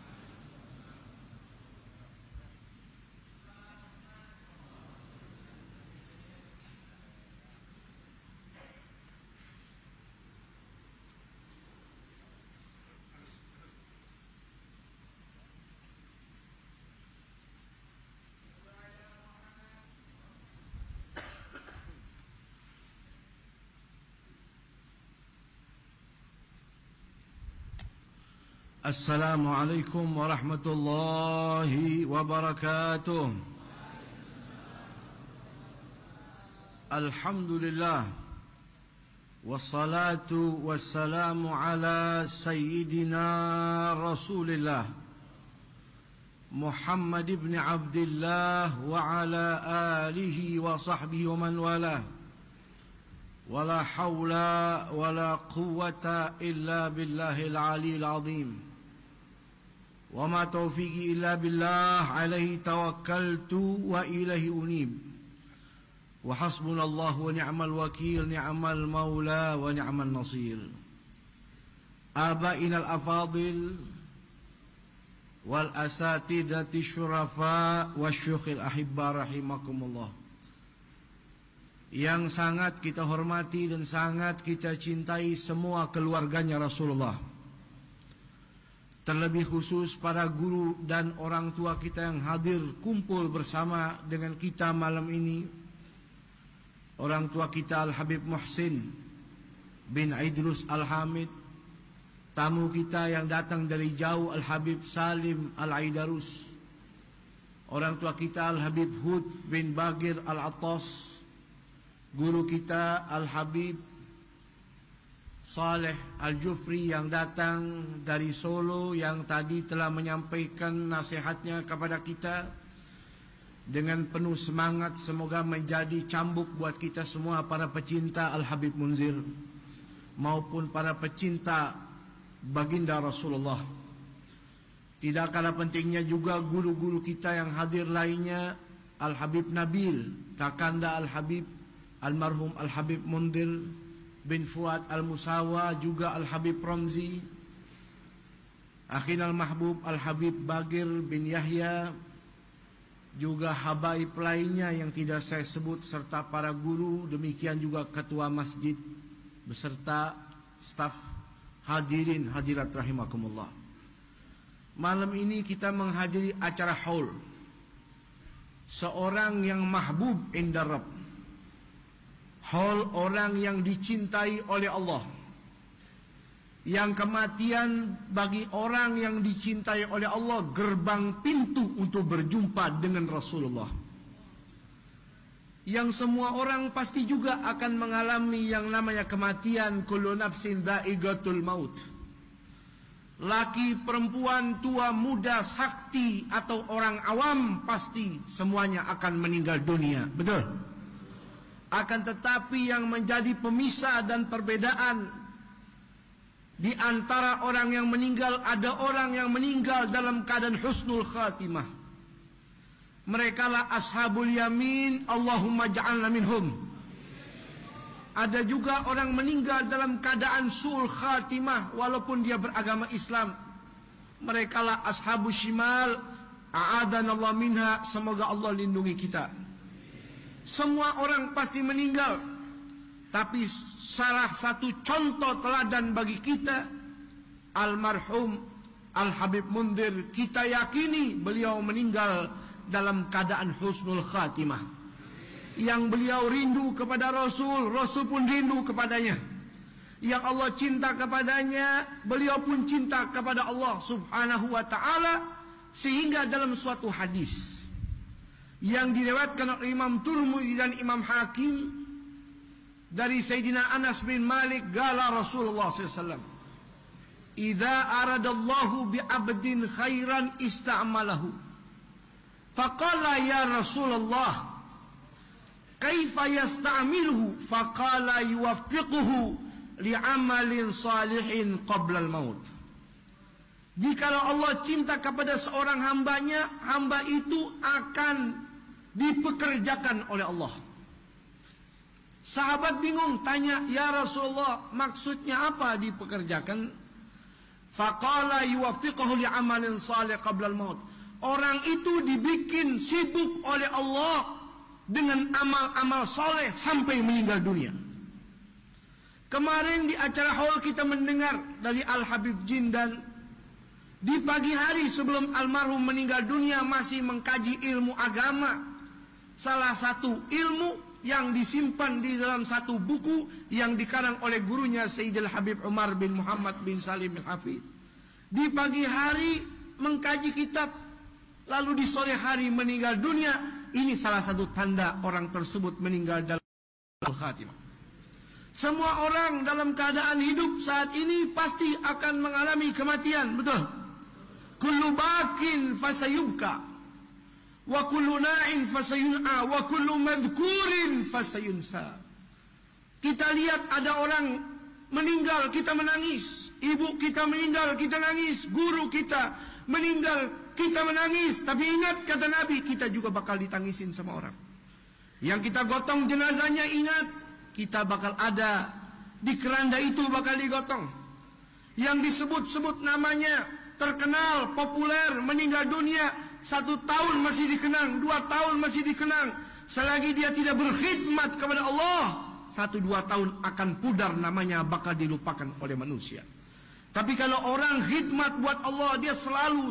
Assalamualaikum warahmatullahi wabarakatuh. Alhamdulillah, والصلاة والسلام على سيدنا رسول الله محمد بن عبد الله وعلى آله وصحبه ومن والاه ولا حول ولا قوة إلا بالله العلي العظيم وما توفيقي إلا بالله عليه توكلت وإليه أنيب وحسبنا الله ونعم الوكيل نعم المولى ونعم النصير آبائنا الأفاضل والأساتذة الشرفاء والشيوخ الأحباء رحمكم الله. Yang sangat kita hormati dan sangat kita cintai semua keluarganya Rasulullah, terlebih khusus para guru dan orang tua kita yang hadir kumpul bersama dengan kita malam ini. Orang tua kita Al-Habib Muhsin bin Idrus Al-Hamid, tamu kita yang datang dari jauh Al-Habib Salim Al-Aidarus, orang tua kita Al-Habib Hud bin Bagir Al-Attas, guru kita Al-Habib Saleh Al-Jufri yang datang dari Solo, yang tadi telah menyampaikan nasihatnya kepada kita dengan penuh semangat. Semoga menjadi cambuk buat kita semua, para pecinta Al-Habib Munzir maupun para pecinta baginda Rasulullah. Tidak kalah pentingnya juga guru-guru kita yang hadir lainnya, Al-Habib Nabil, kakanda Al-Habib almarhum Al-Habib Mundir bin Fuad Al-Musawa, juga Al-Habib Ramzi, Akhin Al-Mahbub Al-Habib Bagir bin Yahya, juga habaib lainnya yang tidak saya sebut, serta para guru, demikian juga ketua masjid beserta staf, hadirin hadirat rahimakumullah. Malam ini kita menghadiri acara haul seorang yang mahbub inda Rabb, haul orang yang dicintai oleh Allah, yang kematian bagi orang yang dicintai oleh Allah gerbang pintu untuk berjumpa dengan Rasulullah, yang semua orang pasti juga akan mengalami yang namanya kematian. Kullu nafsin dha'iqatul maut. Laki, perempuan, tua, muda, sakti atau orang awam, pasti semuanya akan meninggal dunia. Betul? Akan tetapi yang menjadi pemisah dan perbedaan di antara orang yang meninggal, ada orang yang meninggal dalam keadaan husnul khatimah. Merekalah ashabul yamin, Allahumma ja'alna minhum. Ada juga orang meninggal dalam keadaan su'ul khatimah walaupun dia beragama Islam. Merekalah ashabul shimal, a'adanallah minha, semoga Allah lindungi kita. Semua orang pasti meninggal, tapi salah satu contoh teladan bagi kita, almarhum Al-Habib Mundir, kita yakini beliau meninggal dalam keadaan husnul khatimah. Yang beliau rindu kepada Rasul, Rasul pun rindu kepadanya. Yang Allah cinta kepadanya, beliau pun cinta kepada Allah subhanahu wa ta'ala. Sehingga dalam suatu hadis yang diriwayatkan oleh Imam Turmuzi dan Imam Hakim dari Sayyidina Anas bin Malik, gala Rasulullah SAW, "Idza aradallahu bi'abdin khairan ista'malahu." Faqala ya Rasulullah, "Kaifa yasta'miluhu?" Faqala yuwaffiquhu li'amalin salihin qabla al-maut. Jikalau Allah cinta kepada seorang hambanya, hamba itu akan dipekerjakan oleh Allah. Sahabat bingung, tanya, "Ya Rasulullah, maksudnya apa dipekerjakan?" Faqala yuwaffiquhu li'amalin salih qabla al-maut. Orang itu dibikin sibuk oleh Allah dengan amal-amal soleh sampai meninggal dunia. Kemarin di acara haul kita mendengar dari Al-Habib Jindan, di pagi hari sebelum almarhum meninggal dunia masih mengkaji ilmu agama. Salah satu ilmu yang disimpan di dalam satu buku yang dikarang oleh gurunya Sayyidil Habib Umar bin Muhammad bin Salim Al-Hafidh. Di pagi hari mengkaji kitab, lalu di sore hari meninggal dunia. Ini salah satu tanda orang tersebut meninggal dalam al-khatimah. Semua orang dalam keadaan hidup saat ini pasti akan mengalami kematian, betul? Kullu bakin fasayubka, wa kullu na'in fasayun'a, wa kullu madhkurin fasayunsa. Kita lihat ada orang meninggal, kita menangis. Ibu kita meninggal, kita nangis. Guru kita meninggal, kita menangis. Tapi ingat kata Nabi, kita juga bakal ditangisin sama orang. Yang kita gotong jenazahnya, ingat, kita bakal ada di keranda itu, bakal digotong. Yang disebut-sebut namanya, terkenal, populer, meninggal dunia, 1 tahun masih dikenang, 2 tahun masih dikenang. Selagi dia tidak berkhidmat kepada Allah, 1-2 tahun akan pudar namanya, bakal dilupakan oleh manusia. Tapi kalau orang khidmat buat Allah, dia selalu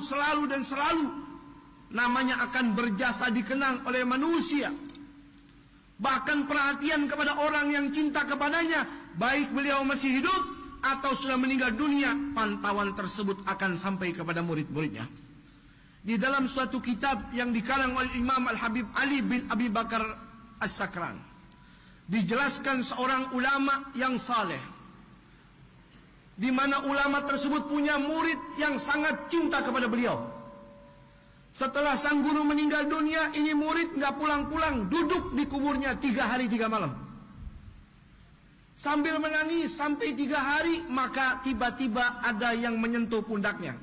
namanya akan berjasa, dikenang oleh manusia. Bahkan perhatian kepada orang yang cinta kepadanya, baik beliau masih hidup atau sudah meninggal dunia, pantauan tersebut akan sampai kepada murid-muridnya. Di dalam suatu kitab yang dikarang oleh Imam Al-Habib Ali bin Abi Bakar As-Sakran, dijelaskan seorang ulama yang saleh, di mana ulama tersebut punya murid yang sangat cinta kepada beliau. Setelah sang guru meninggal dunia, ini murid nggak pulang-pulang, duduk di kuburnya 3 hari 3 malam. Sambil menangis sampai 3 hari, maka tiba-tiba ada yang menyentuh pundaknya.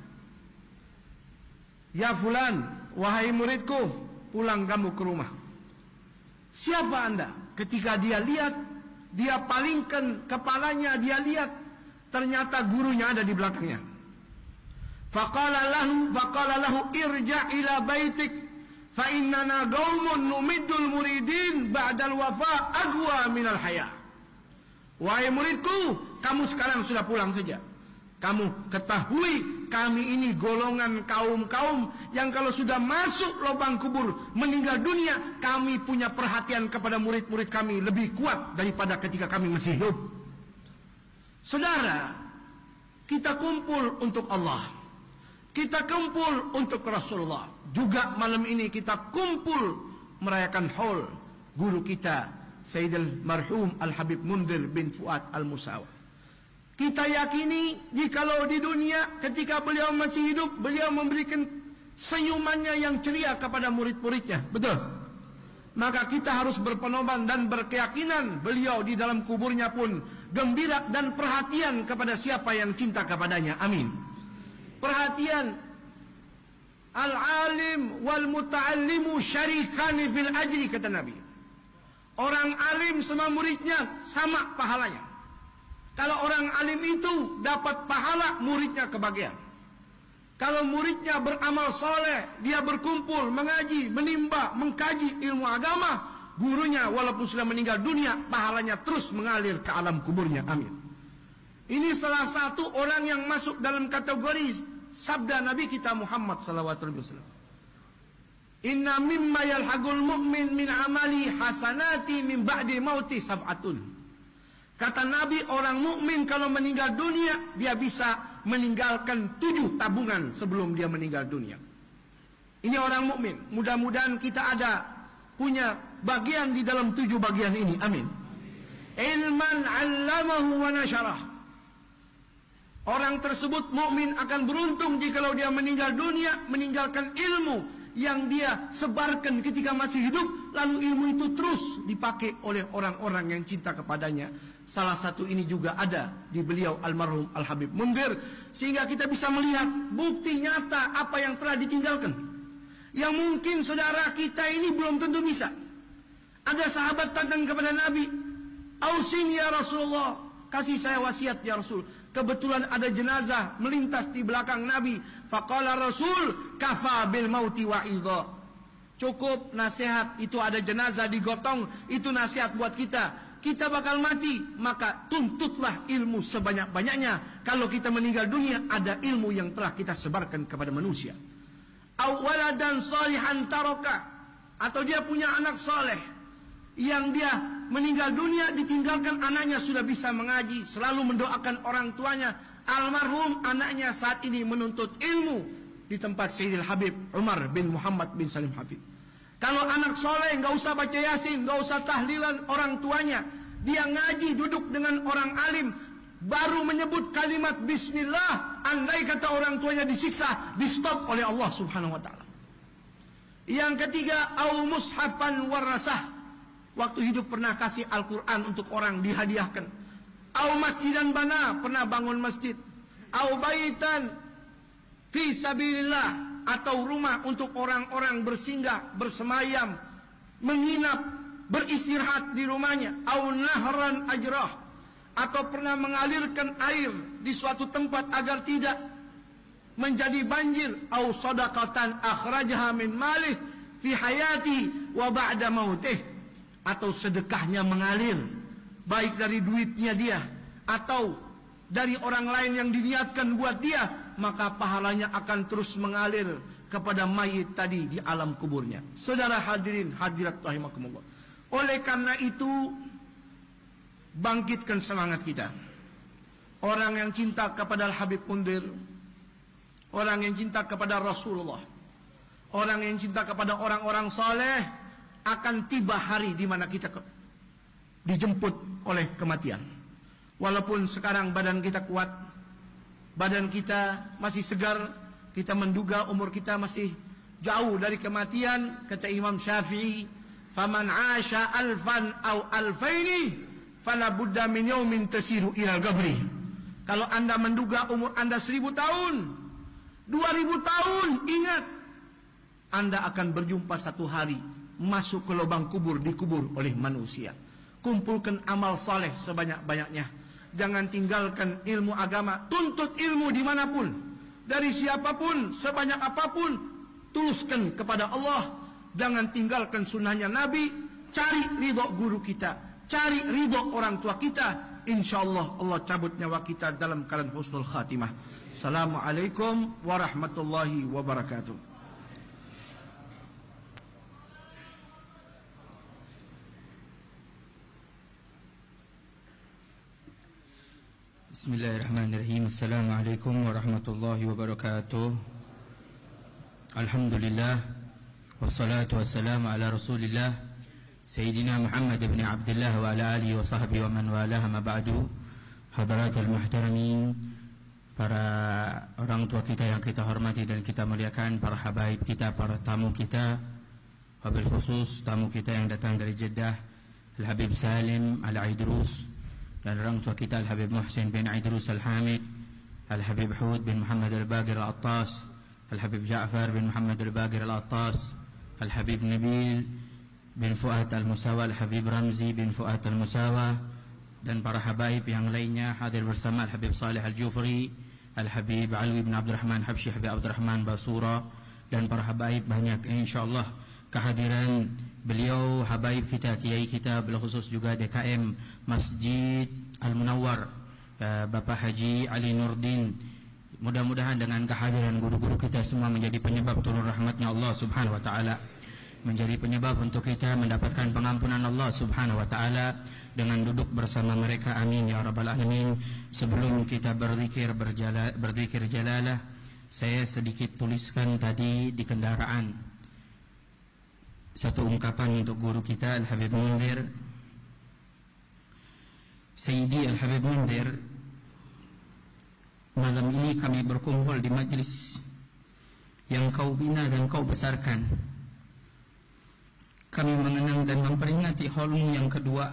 Ya fulan, wahai muridku, pulang kamu ke rumah. Siapa Anda? Ketika dia lihat, dia palingkan kepalanya, dia lihat, ternyata gurunya ada di belakangnya. Faqala lahu irja' ila baitik fa innana qaumun numiddul muridin ba'dal wafa aqwa minal haya. Wahai muridku, kamu sekarang sudah pulang saja. Kamu ketahui kami ini golongan kaum-kaum yang kalau sudah masuk lubang kubur meninggal dunia, kami punya perhatian kepada murid-murid kami lebih kuat daripada ketika kami masih hidup. Saudara, kita kumpul untuk Allah. Kita kumpul untuk Rasulullah. Juga malam ini kita kumpul merayakan haul guru kita, Sayyidil Marhum Al-Habib Mundir bin Fuad Al-Musawa. Kita yakini jikalau di dunia ketika beliau masih hidup, beliau memberikan senyumannya yang ceria kepada murid-muridnya. Betul? Maka kita harus berpenoban dan berkeyakinan beliau di dalam kuburnya pun gembira dan perhatian kepada siapa yang cinta kepadanya. Amin. Perhatian, al-alim wal muta'allimu syarikani fil ajri, kata Nabi. Orang alim sama muridnya sama pahalanya. Kalau orang alim itu dapat pahala, muridnya kebagian. Kalau muridnya beramal soleh, dia berkumpul, mengaji, menimba, mengkaji ilmu agama, gurunya walaupun sudah meninggal dunia, pahalanya terus mengalir ke alam kuburnya. Amin. Ini salah satu orang yang masuk dalam kategori sabda Nabi kita Muhammad SAW. Inna mimma yalhaqul mu'min min amali hasanati min ba'di mauti sab'atun. Kata Nabi, orang mukmin kalau meninggal dunia, dia bisa meninggalkan 7 tabungan sebelum dia meninggal dunia. Ini orang mukmin. Mudah-mudahan kita ada punya bagian di dalam 7 bagian ini. Amin. Ilman 'allamahu wa nasyarah. Orang tersebut mukmin akan beruntung jikalau dia meninggal dunia meninggalkan ilmu yang dia sebarkan ketika masih hidup, lalu ilmu itu terus dipakai oleh orang-orang yang cinta kepadanya. Salah satu ini juga ada di beliau almarhum Al-Habib Mundir, sehingga kita bisa melihat bukti nyata apa yang telah ditinggalkan, yang mungkin saudara kita ini belum tentu bisa. Ada sahabat datang kepada Nabi, "Ausin ya Rasulullah, kasih saya wasiat ya Rasul." Kebetulan ada jenazah melintas di belakang Nabi. Faqala Rasul, "Kafa bil mauti wa'idha." Cukup nasihat, itu ada jenazah digotong, itu nasihat buat kita. Kita bakal mati, maka tuntutlah ilmu sebanyak-banyaknya. Kalau kita meninggal dunia, ada ilmu yang telah kita sebarkan kepada manusia. Awwaladan salihan taraka, atau dia punya anak saleh yang dia meninggal dunia, ditinggalkan anaknya sudah bisa mengaji, selalu mendoakan orang tuanya. Almarhum anaknya saat ini menuntut ilmu di tempat Sayyidil Habib Umar bin Muhammad bin Salim Hafid. Kalau anak soleh nggak usah baca yasin, nggak usah tahlilan orang tuanya, dia ngaji duduk dengan orang alim, baru menyebut kalimat bismillah, andai kata orang tuanya disiksa, di stop oleh Allah Subhanahu wa taala. Yang ketiga, au mushafan warasah. Waktu hidup pernah kasih Al-Qur'an untuk orang, dihadiahkan. Au masjidan bana, pernah bangun masjid. Au baitan fi sabilillah, atau rumah untuk orang-orang bersinggah, bersemayam, menginap, beristirahat di rumahnya. Au nahran ajrah, atau pernah mengalirkan air di suatu tempat agar tidak menjadi banjir. Au sadaqatan akhrajaha min malih fi hayati wa ba'da mautih, atau sedekahnya mengalir, baik dari duitnya dia atau dari orang lain yang diniatkan buat dia, maka pahalanya akan terus mengalir kepada mayit tadi di alam kuburnya. Saudara hadirin hadirat rahimakumullah. Oleh karena itu, bangkitkan semangat kita. Orang yang cinta kepada Al-Habib Munzir, orang yang cinta kepada Rasulullah, orang yang cinta kepada orang-orang saleh, akan tiba hari di mana kita dijemput oleh kematian. Walaupun sekarang badan kita kuat, badan kita masih segar, kita menduga umur kita masih jauh dari kematian. Kata Imam Syafi'i, faman 'asha alfan aw alfaini fala budda min yaumin tasiru ila al-qabri. Kalau Anda menduga umur Anda 1000 tahun, 2000 tahun, ingat Anda akan berjumpa satu hari masuk ke lubang kubur, dikubur oleh manusia. Kumpulkan amal saleh sebanyak-banyaknya. Jangan tinggalkan ilmu agama. Tuntut ilmu dimanapun, dari siapapun, sebanyak apapun. Tuluskan kepada Allah. Jangan tinggalkan sunnahnya Nabi. Cari ridho guru kita, cari ridho orang tua kita. InsyaAllah Allah cabut nyawa kita dalam keadaan husnul khatimah. Assalamualaikum warahmatullahi wabarakatuh. Bismillahirrahmanirrahim. Assalamualaikum warahmatullahi wabarakatuh. Alhamdulillah, wassalatu wassalamu ala rasulillah Sayyidina Muhammad ibn Abdullah wa ala alihi wa sahbihi wa man walah, ma ba'du. Hadaratul muhtaramin, para orang tua kita yang kita hormati dan kita muliakan, para habaib kita, para tamu kita, wabil khusus tamu kita yang datang dari Jeddah, Al-Habib Salim Al-Aidrus, dan orang tua kita Al-Habib Muhsin bin Aidrus Al-Hamid, Al-Habib Hud bin Muhammad Al-Baqir Al-Attas, Al-Habib Ja'far bin Muhammad Al-Baqir Al-Attas, Al-Habib Nabil bin Fuad Al-Musawa, Al-Habib Ramzi bin Fuad Al-Musawa, dan para habaib yang lainnya hadir bersama Al-Habib Saleh Al-Jufri, Al-Habib Alwi bin Abdurrahman Habsyi, Habib Abdurrahman Basura, dan para habaib banyak. InsyaAllah kehadiran beliau, habaib kita, kiai kita, berkhusus juga DKM Masjid Al-Munawwar, Bapak Haji Ali Nurdin. Mudah-mudahan dengan kehadiran guru-guru kita semua menjadi penyebab turun rahmatnya Allah Subhanahu wa ta'ala, menjadi penyebab untuk kita mendapatkan pengampunan Allah Subhanahu wa ta'ala dengan duduk bersama mereka. Amin ya rabbal alamin. Sebelum kita berzikir jalalah, saya sedikit tuliskan tadi di kendaraan satu ungkapan untuk guru kita Al-Habib Munzir. Sayyidi Al-Habib Munzir, malam ini kami berkumpul di majlis yang kau bina dan kau besarkan. Kami mengenang dan memperingati haulmu yang kedua.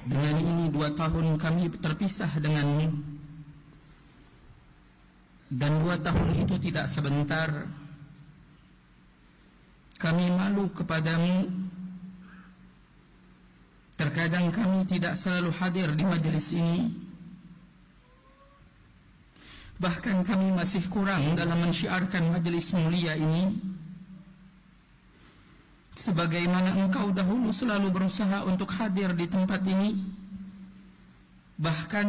Dengan ini 2 tahun kami terpisah denganmu, dan 2 tahun itu tidak sebentar. Kami malu kepadamu. Terkadang kami tidak selalu hadir di majelis ini. Bahkan kami masih kurang dalam mensyiarkan majelis mulia ini. Sebagaimana engkau dahulu selalu berusaha untuk hadir di tempat ini. Bahkan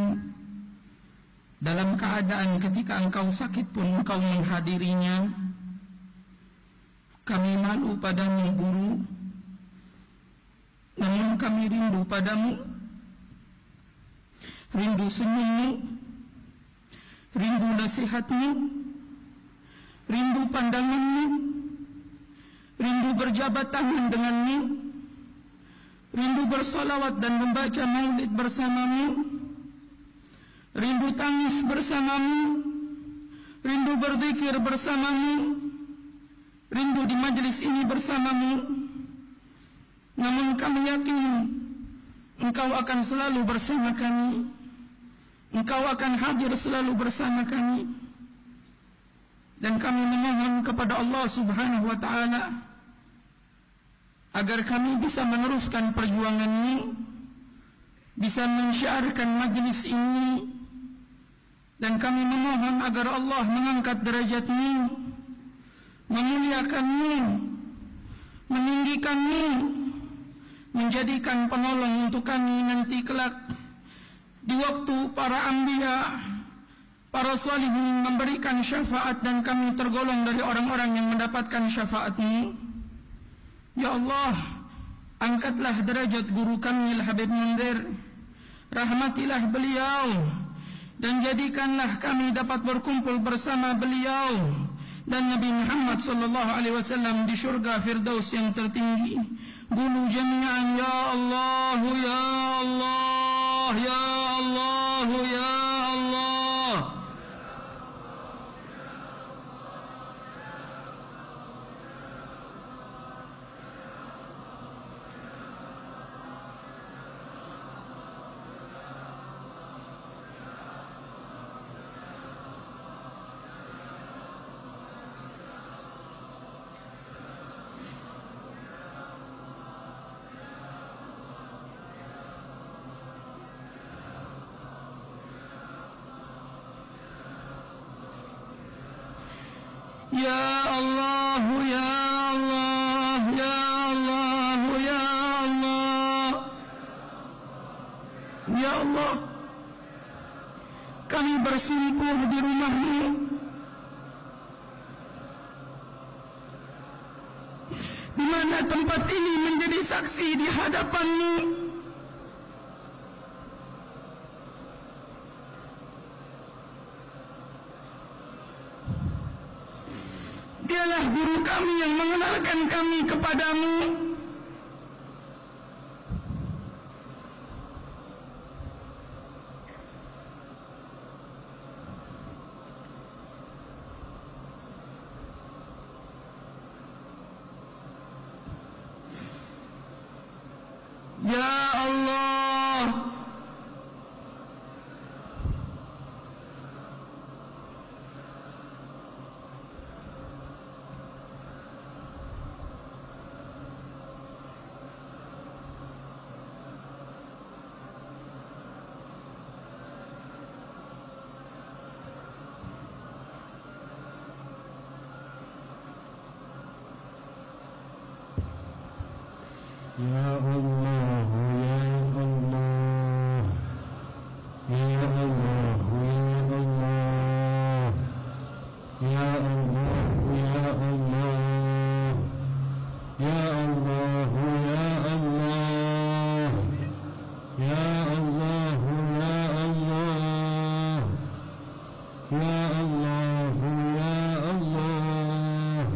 dalam keadaan ketika engkau sakit pun engkau menghadirinya. Kami malu padamu guru, namun kami rindu padamu, rindu senyummu, rindu nasihatmu, rindu pandanganmu, rindu berjabat tangan denganmu, rindu bersolawat dan membaca maulid bersamamu, rindu tangis bersamamu, rindu berzikir bersamamu, rindu di majlis ini bersamamu. Namun kami yakin Engkau akan selalu bersama kami, Engkau akan hadir selalu bersama kami. Dan kami memohon kepada Allah Subhanahu wa ta'ala agar kami bisa meneruskan perjuangan ini, bisa mensyiarkan majlis ini. Dan kami memohon agar Allah mengangkat derajatmu, memuliakanmu, meninggikanmu, menjadikan penolong untuk kami nanti kelak di waktu para anbiya, para salihin memberikan syafaat dan kami tergolong dari orang-orang yang mendapatkan syafaat-Mu. Ya Allah, angkatlah derajat guru kami Al-Habib Mundir, rahmatilah beliau, dan jadikanlah kami dapat berkumpul bersama beliau dan Nabi Muhammad sallallahu alaihi wasallam di syurga Firdaus yang tertinggi. Qulu jami'an ya Allah ya Allah ya Allah ya Allah. Ya Allah, Ya Allah, Ya Allah, Ya Allah. Ya Allah, kami bersimpuh di rumah-Mu, di mana tempat ini menjadi saksi di hadapan-Mu. Dialah guru kami yang mengenalkan kami kepadamu. Ya Allah, Ya Allah, Ya Allah, Ya Allah, Ya Allah, Ya Allah, Ya Allah, Ya Allah, Ya Allah, Ya Allah, Ya Allah, Ya Allah.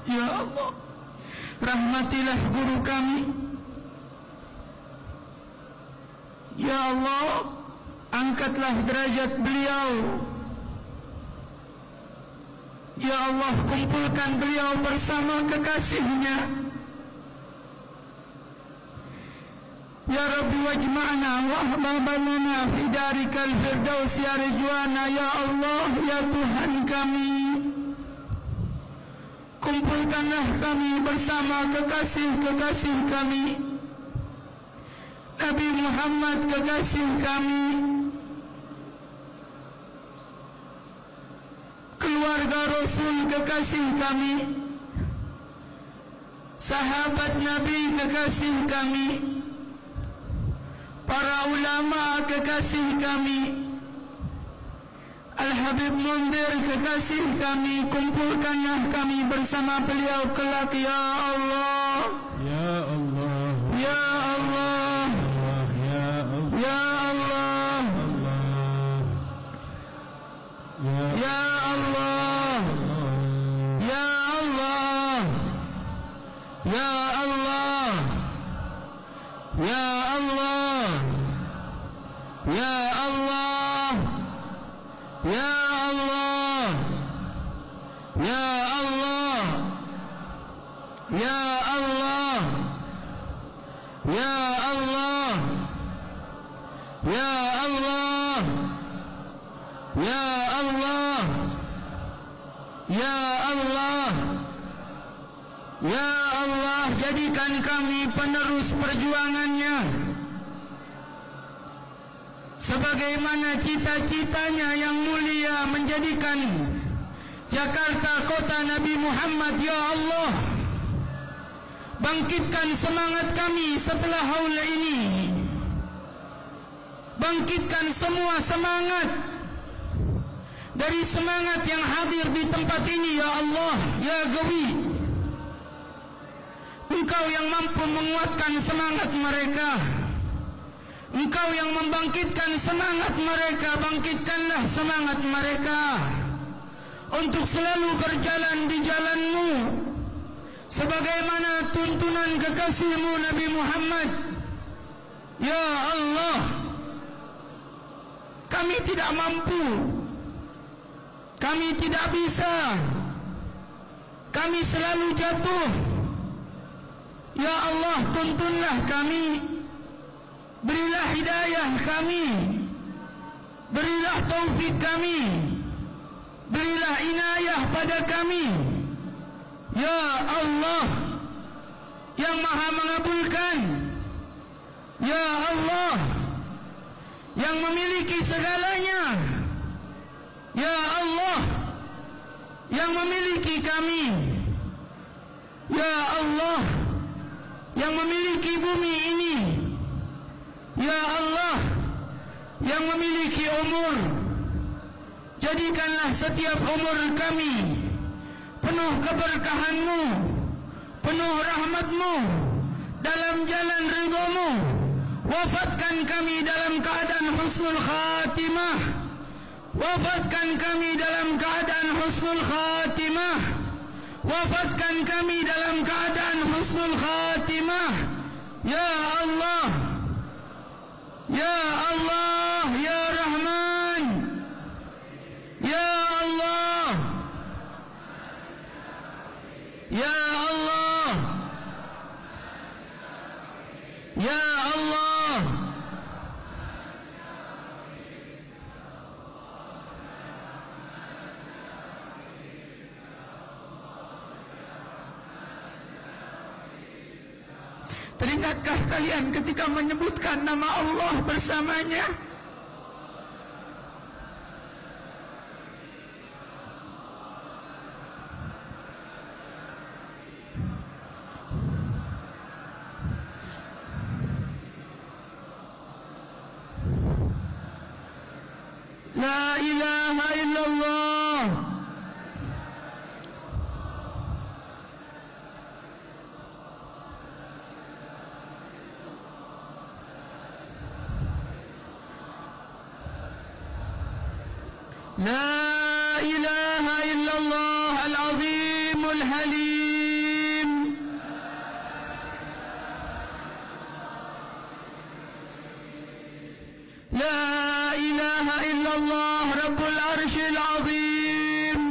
Ya Allah, rahmatilah guru kami. Ya Allah, angkatlah derajat beliau. Ya Allah, kumpulkan beliau bersama kekasihnya. Ya Rabbi wajma'na wa ahbabana fi darikal firdaus ya rijwana. Ya Allah, ya Tuhan kami, kumpulkanlah kami bersama kekasih-kekasih kami, Nabi Muhammad kekasih kami, keluarga Rasul kekasih kami, sahabat Nabi kekasih kami, para ulama kekasih kami, Al-Habib Mundir kekasih kami. Kumpulkanlah kami bersama beliau kelak ya Allah. Ya Allah, Ya Allah, Ya Allah, Ya Allah, Ya Allah, Ya Allah, Ya Ya Allah, Ya Allah, Ya Allah, Ya Allah, Ya Allah, Ya Allah, Ya Allah, Ya Allah, Ya Allah, jadikan kami penerus perjuangannya sebagaimana cita-citanya yang mulia menjadikan Jakarta kota Nabi Muhammad. Ya Allah, bangkitkan semangat kami setelah haul ini, bangkitkan semua semangat dari semangat yang hadir di tempat ini. Ya Allah, Ya Gawi, Engkau yang mampu menguatkan semangat mereka, Engkau yang membangkitkan semangat mereka. Bangkitkanlah semangat mereka untuk selalu berjalan di jalan-Mu sebagaimana tuntunan kekasih-Mu Nabi Muhammad. Ya Allah, kami tidak mampu, kami tidak bisa, kami selalu jatuh. Ya Allah, tuntunlah kami, berilah hidayah kami, berilah taufik kami, berilah inayah pada kami. Ya Allah yang maha mengabulkan, Ya Allah yang memiliki segalanya, Ya Allah yang memiliki kami, Ya Allah yang memiliki bumi ini, Ya Allah yang memiliki umur. Jadikanlah setiap umur kami penuh keberkahan-Mu, penuh rahmat-Mu, dalam jalan ridha-Mu. Wafatkan kami dalam keadaan husnul khatimah, wafatkan kami dalam keadaan husnul khatimah, wafatkan kami dalam keadaan husnul khatimah. Ya Allah, Ya Allah, Ya Rahman, Ya Allah, Ya Allah, Ya Allah, teringatkah kalian ketika menyebutkan nama Allah bersamanya? La ilaha illallah, La ilaha illallah al-azimul halim, La ilaha illallah rabbul arshil azim,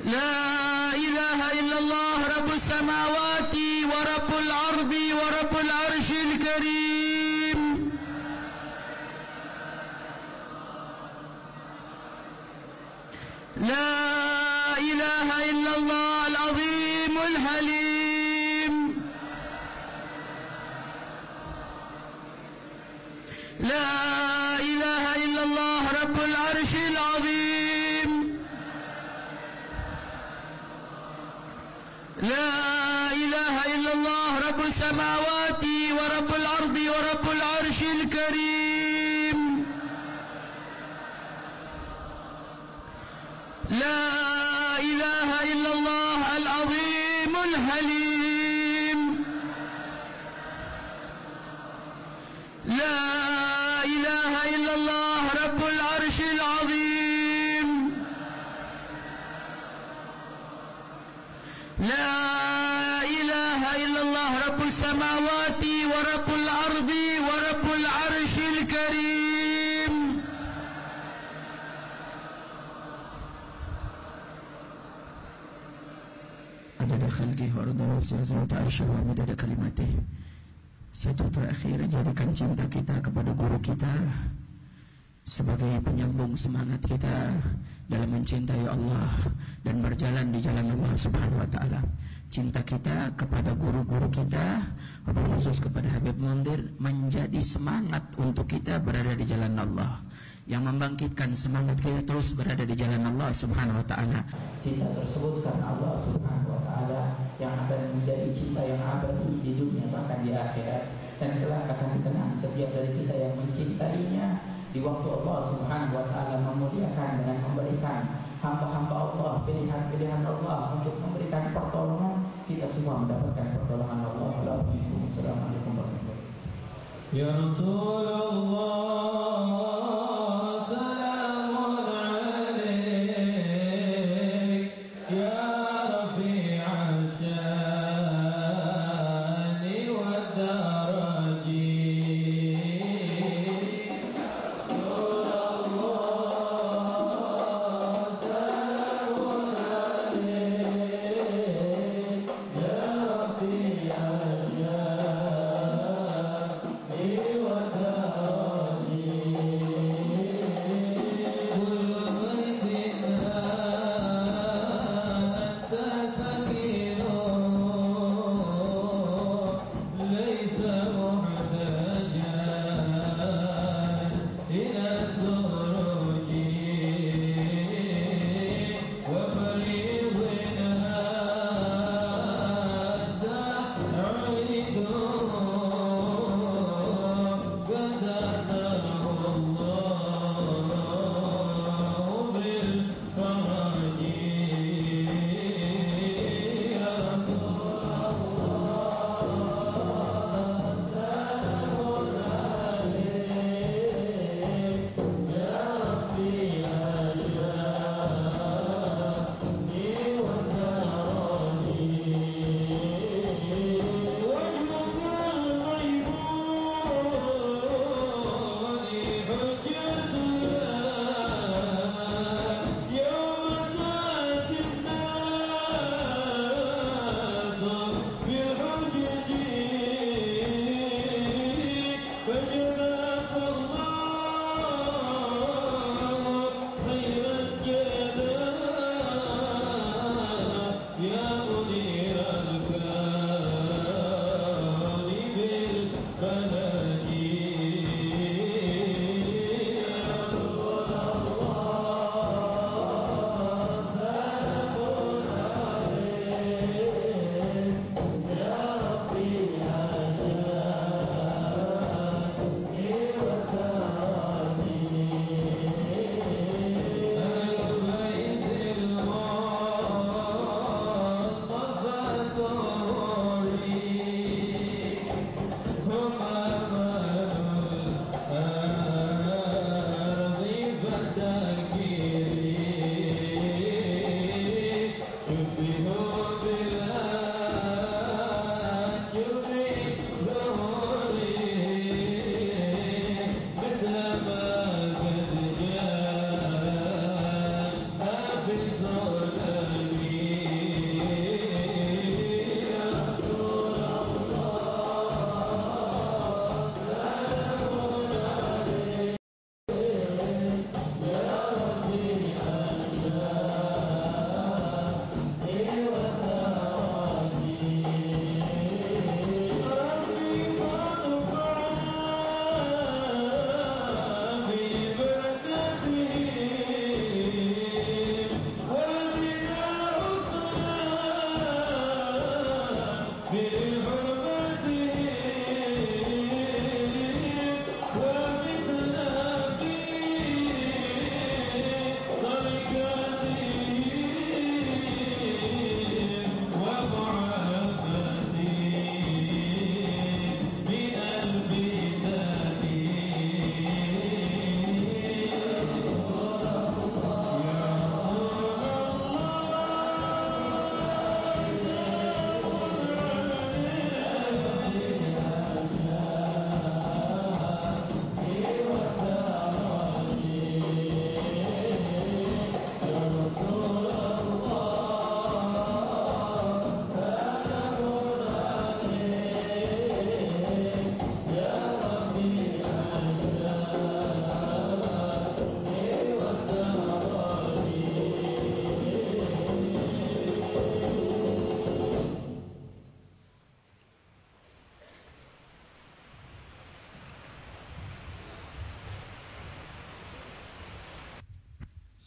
La ilaha illallah rabbus samawati wa rabbul ardi wa rabbul arshil karim, La ilaha illallah al-azimul halim, La ilaha illallah rabbul arshil azim, La ilaha illallah rabbus samawati wa rabbul ardi wa rabbul arshil karim, La ilaha illallah al-azimul halim, La ilaha illallah rabbul arshil azim, La ilaha illallah rabbus samawati ورب الأرض ورب العرش الكريم. Adada khalqih wa rida nafsi wa zinata arsyih wa midada kalimatih. Satu terakhir, jadikan cinta kita kepada guru kita sebagai penyambung semangat kita dalam mencintai Allah dan berjalan di jalan Allah Subhanahu wa taala. Cinta kita kepada guru-guru kita, wabil khusus kepada Habib Mundir, menjadi semangat untuk kita berada di jalan Allah, yang membangkitkan semangat kita terus berada di jalan Allah Subhanahu wa taala. Cinta tersebut karena Allah Subhanahu wa taala yang akan menjadi cinta yang abadi di dunia bahkan di akhirat, dan kelak akan dikenang setiap dari kita yang mencintainya di waktu Allah Subhanahu wa taala memuliakan dengan memberikan hamba-hamba Allah, pilihan-pilihan Allah untuk memberikan pertolongan. Kita semua mendapatkan pertolongan Allah. Assalamualaikum warahmatullahi wabarakatuh. Ya Rasulullah, salamun alaik ya rafi'al syani wad daraji. Yeah.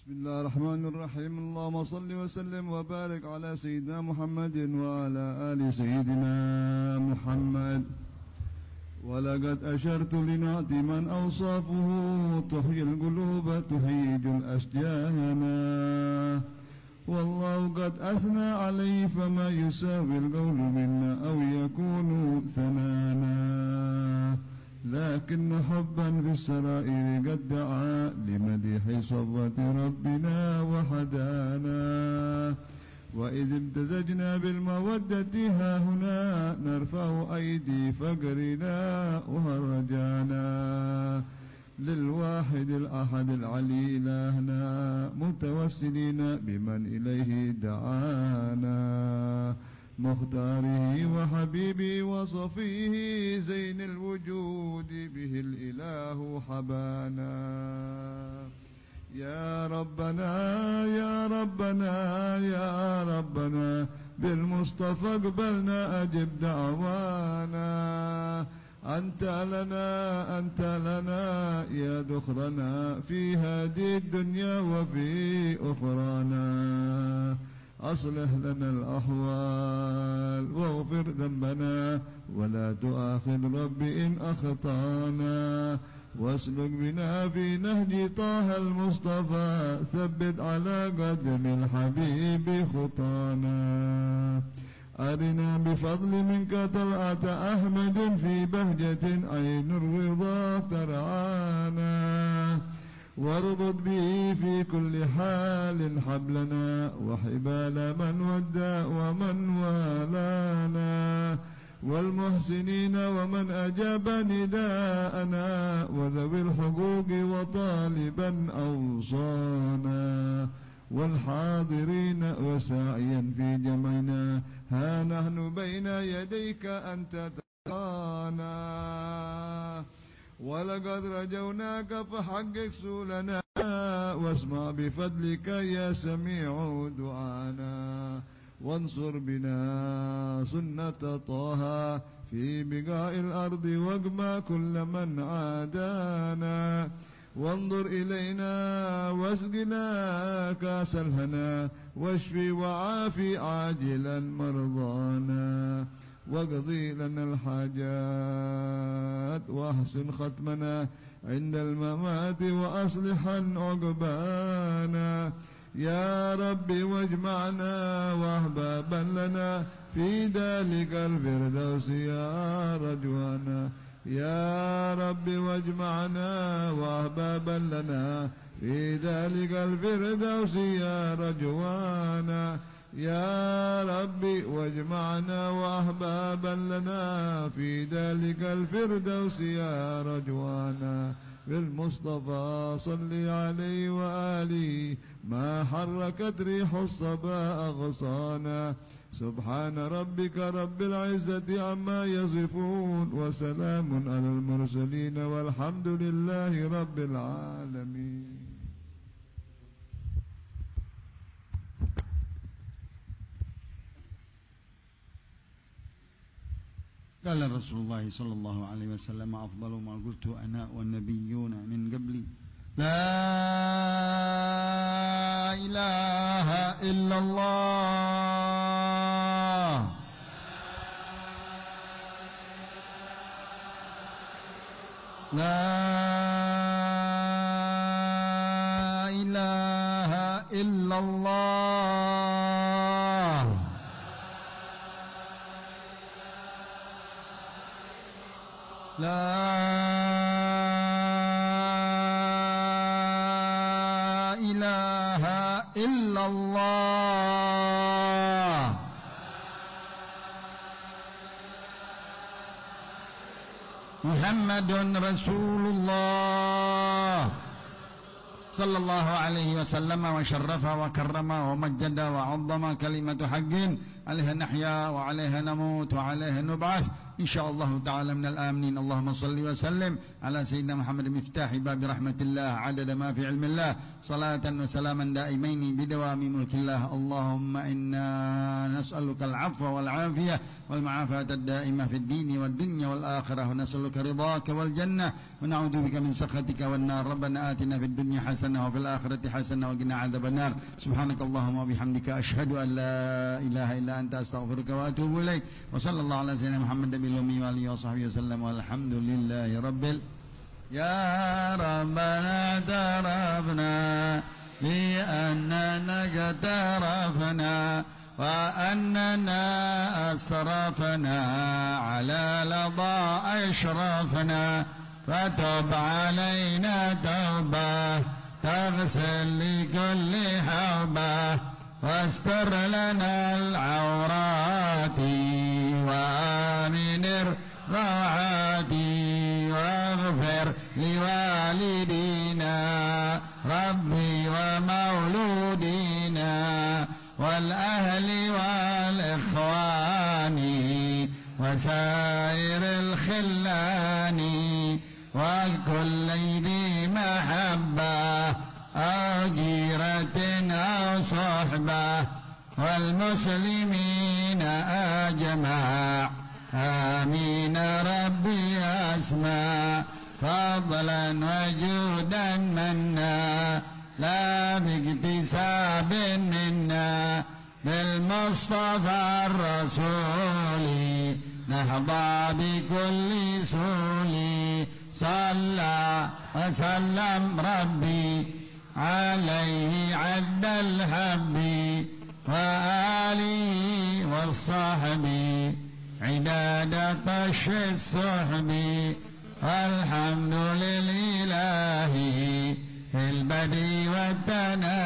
بسم الله الرحمن الرحيم اللهم صل وسلم وبارك على سيدنا محمد وعلى آل سيدنا محمد ولقد أشرت لنعت من أوصافه تحيي القلوب تهيج الأشجانا والله قد أثنى عليه فما يساوي القول منا أو يكون ثنانا لكن حبا في السرائر قد دعا لمديح صفوة ربنا وحدانا وإذ امتزجنا بالمودة ها هنا نرفع أيدي فقرنا وهرجانا للواحد الأحد العلي إلهنا متوسلين بمن إليه دعانا مختاره وحبيبي وصفيه زين الوجود به الإله حبانا يا ربنا يا ربنا يا ربنا بالمصطفى اقبلنا أجب دعوانا أنت لنا يا ذخرنا في هذه الدنيا وفي أخرانا أصلح لنا الأحوال واغفر ذنبنا ولا تؤاخذ رب إن أخطأنا واسلك بنا في نهج طه المصطفى ثبت على قدم الحبيب خطانا أرنا بفضل منك طلعة أحمد في بهجة عين الرضا ترعانا واربط به في كل حال حبلنا وحبال من ودى ومن والانا والمحسنين ومن أجاب نداءنا وذوي الحقوق وطالبا أوصانا والحاضرين وساعيا في جمعنا ها نحن بين يديك أنت ترانا ولقد رجوناك فحقق سؤلنا واسمع بفضلك يا سميع دعانا وانصر بنا سنة طه في بقاع الأرض واقمع كل من عادانا وانظر إلينا واسقنا كاس الهنا واشفي وعافي عاجلا مرضانا واقضي لنا الحاجات واحسن ختمنا عند الممات وأصلحا عقبانا يا ربي واجمعنا واحبابا لنا في ذلك الفردوس يا رجوانا يا ربي واجمعنا واحبابا لنا في ذلك الفردوس يا رجوانا يا ربي واجمعنا وأحبابا لنا في ذلك الفردوس يا رجوانا بالمصطفى صل عليه وآله ما حركت ريح الصبا أغصانا سبحان ربك رب العزة عما يصفون وسلام على المرسلين والحمد لله رب العالمين. قال رسول الله صلى الله عليه وسلم أفضل ما قلت أنا والنبيون من قبلي لا إله إلا الله لا إله إلا الله لا إله إلا الله محمد رسول الله صلى الله عليه وسلم وشرف وكرم ومجد وعظم كلمة حق عليها نحيا وعليها نموت وعليها نبعث إن شاء الله تعالى من الآمنين. اللهم صل وسلم على سيدنا محمد مفتاح باب رحمة الله عدد ما في علم الله صلاة وسلاما دائمين بدوام ملك الله. اللهم إنا نسألك العفو والعافية والمعافاة الدائمة في الدين والدنيا والآخرة ونسألك رضاك والجنة ونعوذ بك من سخطك والنار. ربنا آتنا في الدنيا حسنة وفي الآخرة حسنة وقنا عذاب النار. سبحانك اللهم وبحمدك أشهد أن لا إله إلا أنت أستغفرك وأتوب إليك. وصلى الله على سيدنا محمد النبي الأمي وآله وصحبه وسلم والحمد لله رب يا ربنا اعترفنا بأننا اقترفنا وأننا أسرفنا على لظى أشرفنا فتب علينا توبة تغسل لكل حوبة واستر لنا العورات وآمن الروعات واغفر لوالدينا ربي ومولودينا والأهل والإخوان وسائر الخلان وكل ذي محبة أو جيرة أو صحبة والمسلمين أجمع آمين ربي أسمع فضلا وجودا منا لا باكتساب منا بالمصطفى الرسول نحظى بكل سول صلى وسلم ربي عليه عد الحب وآله والصحب عداد طش السحب والحمد لله في البدء والثناء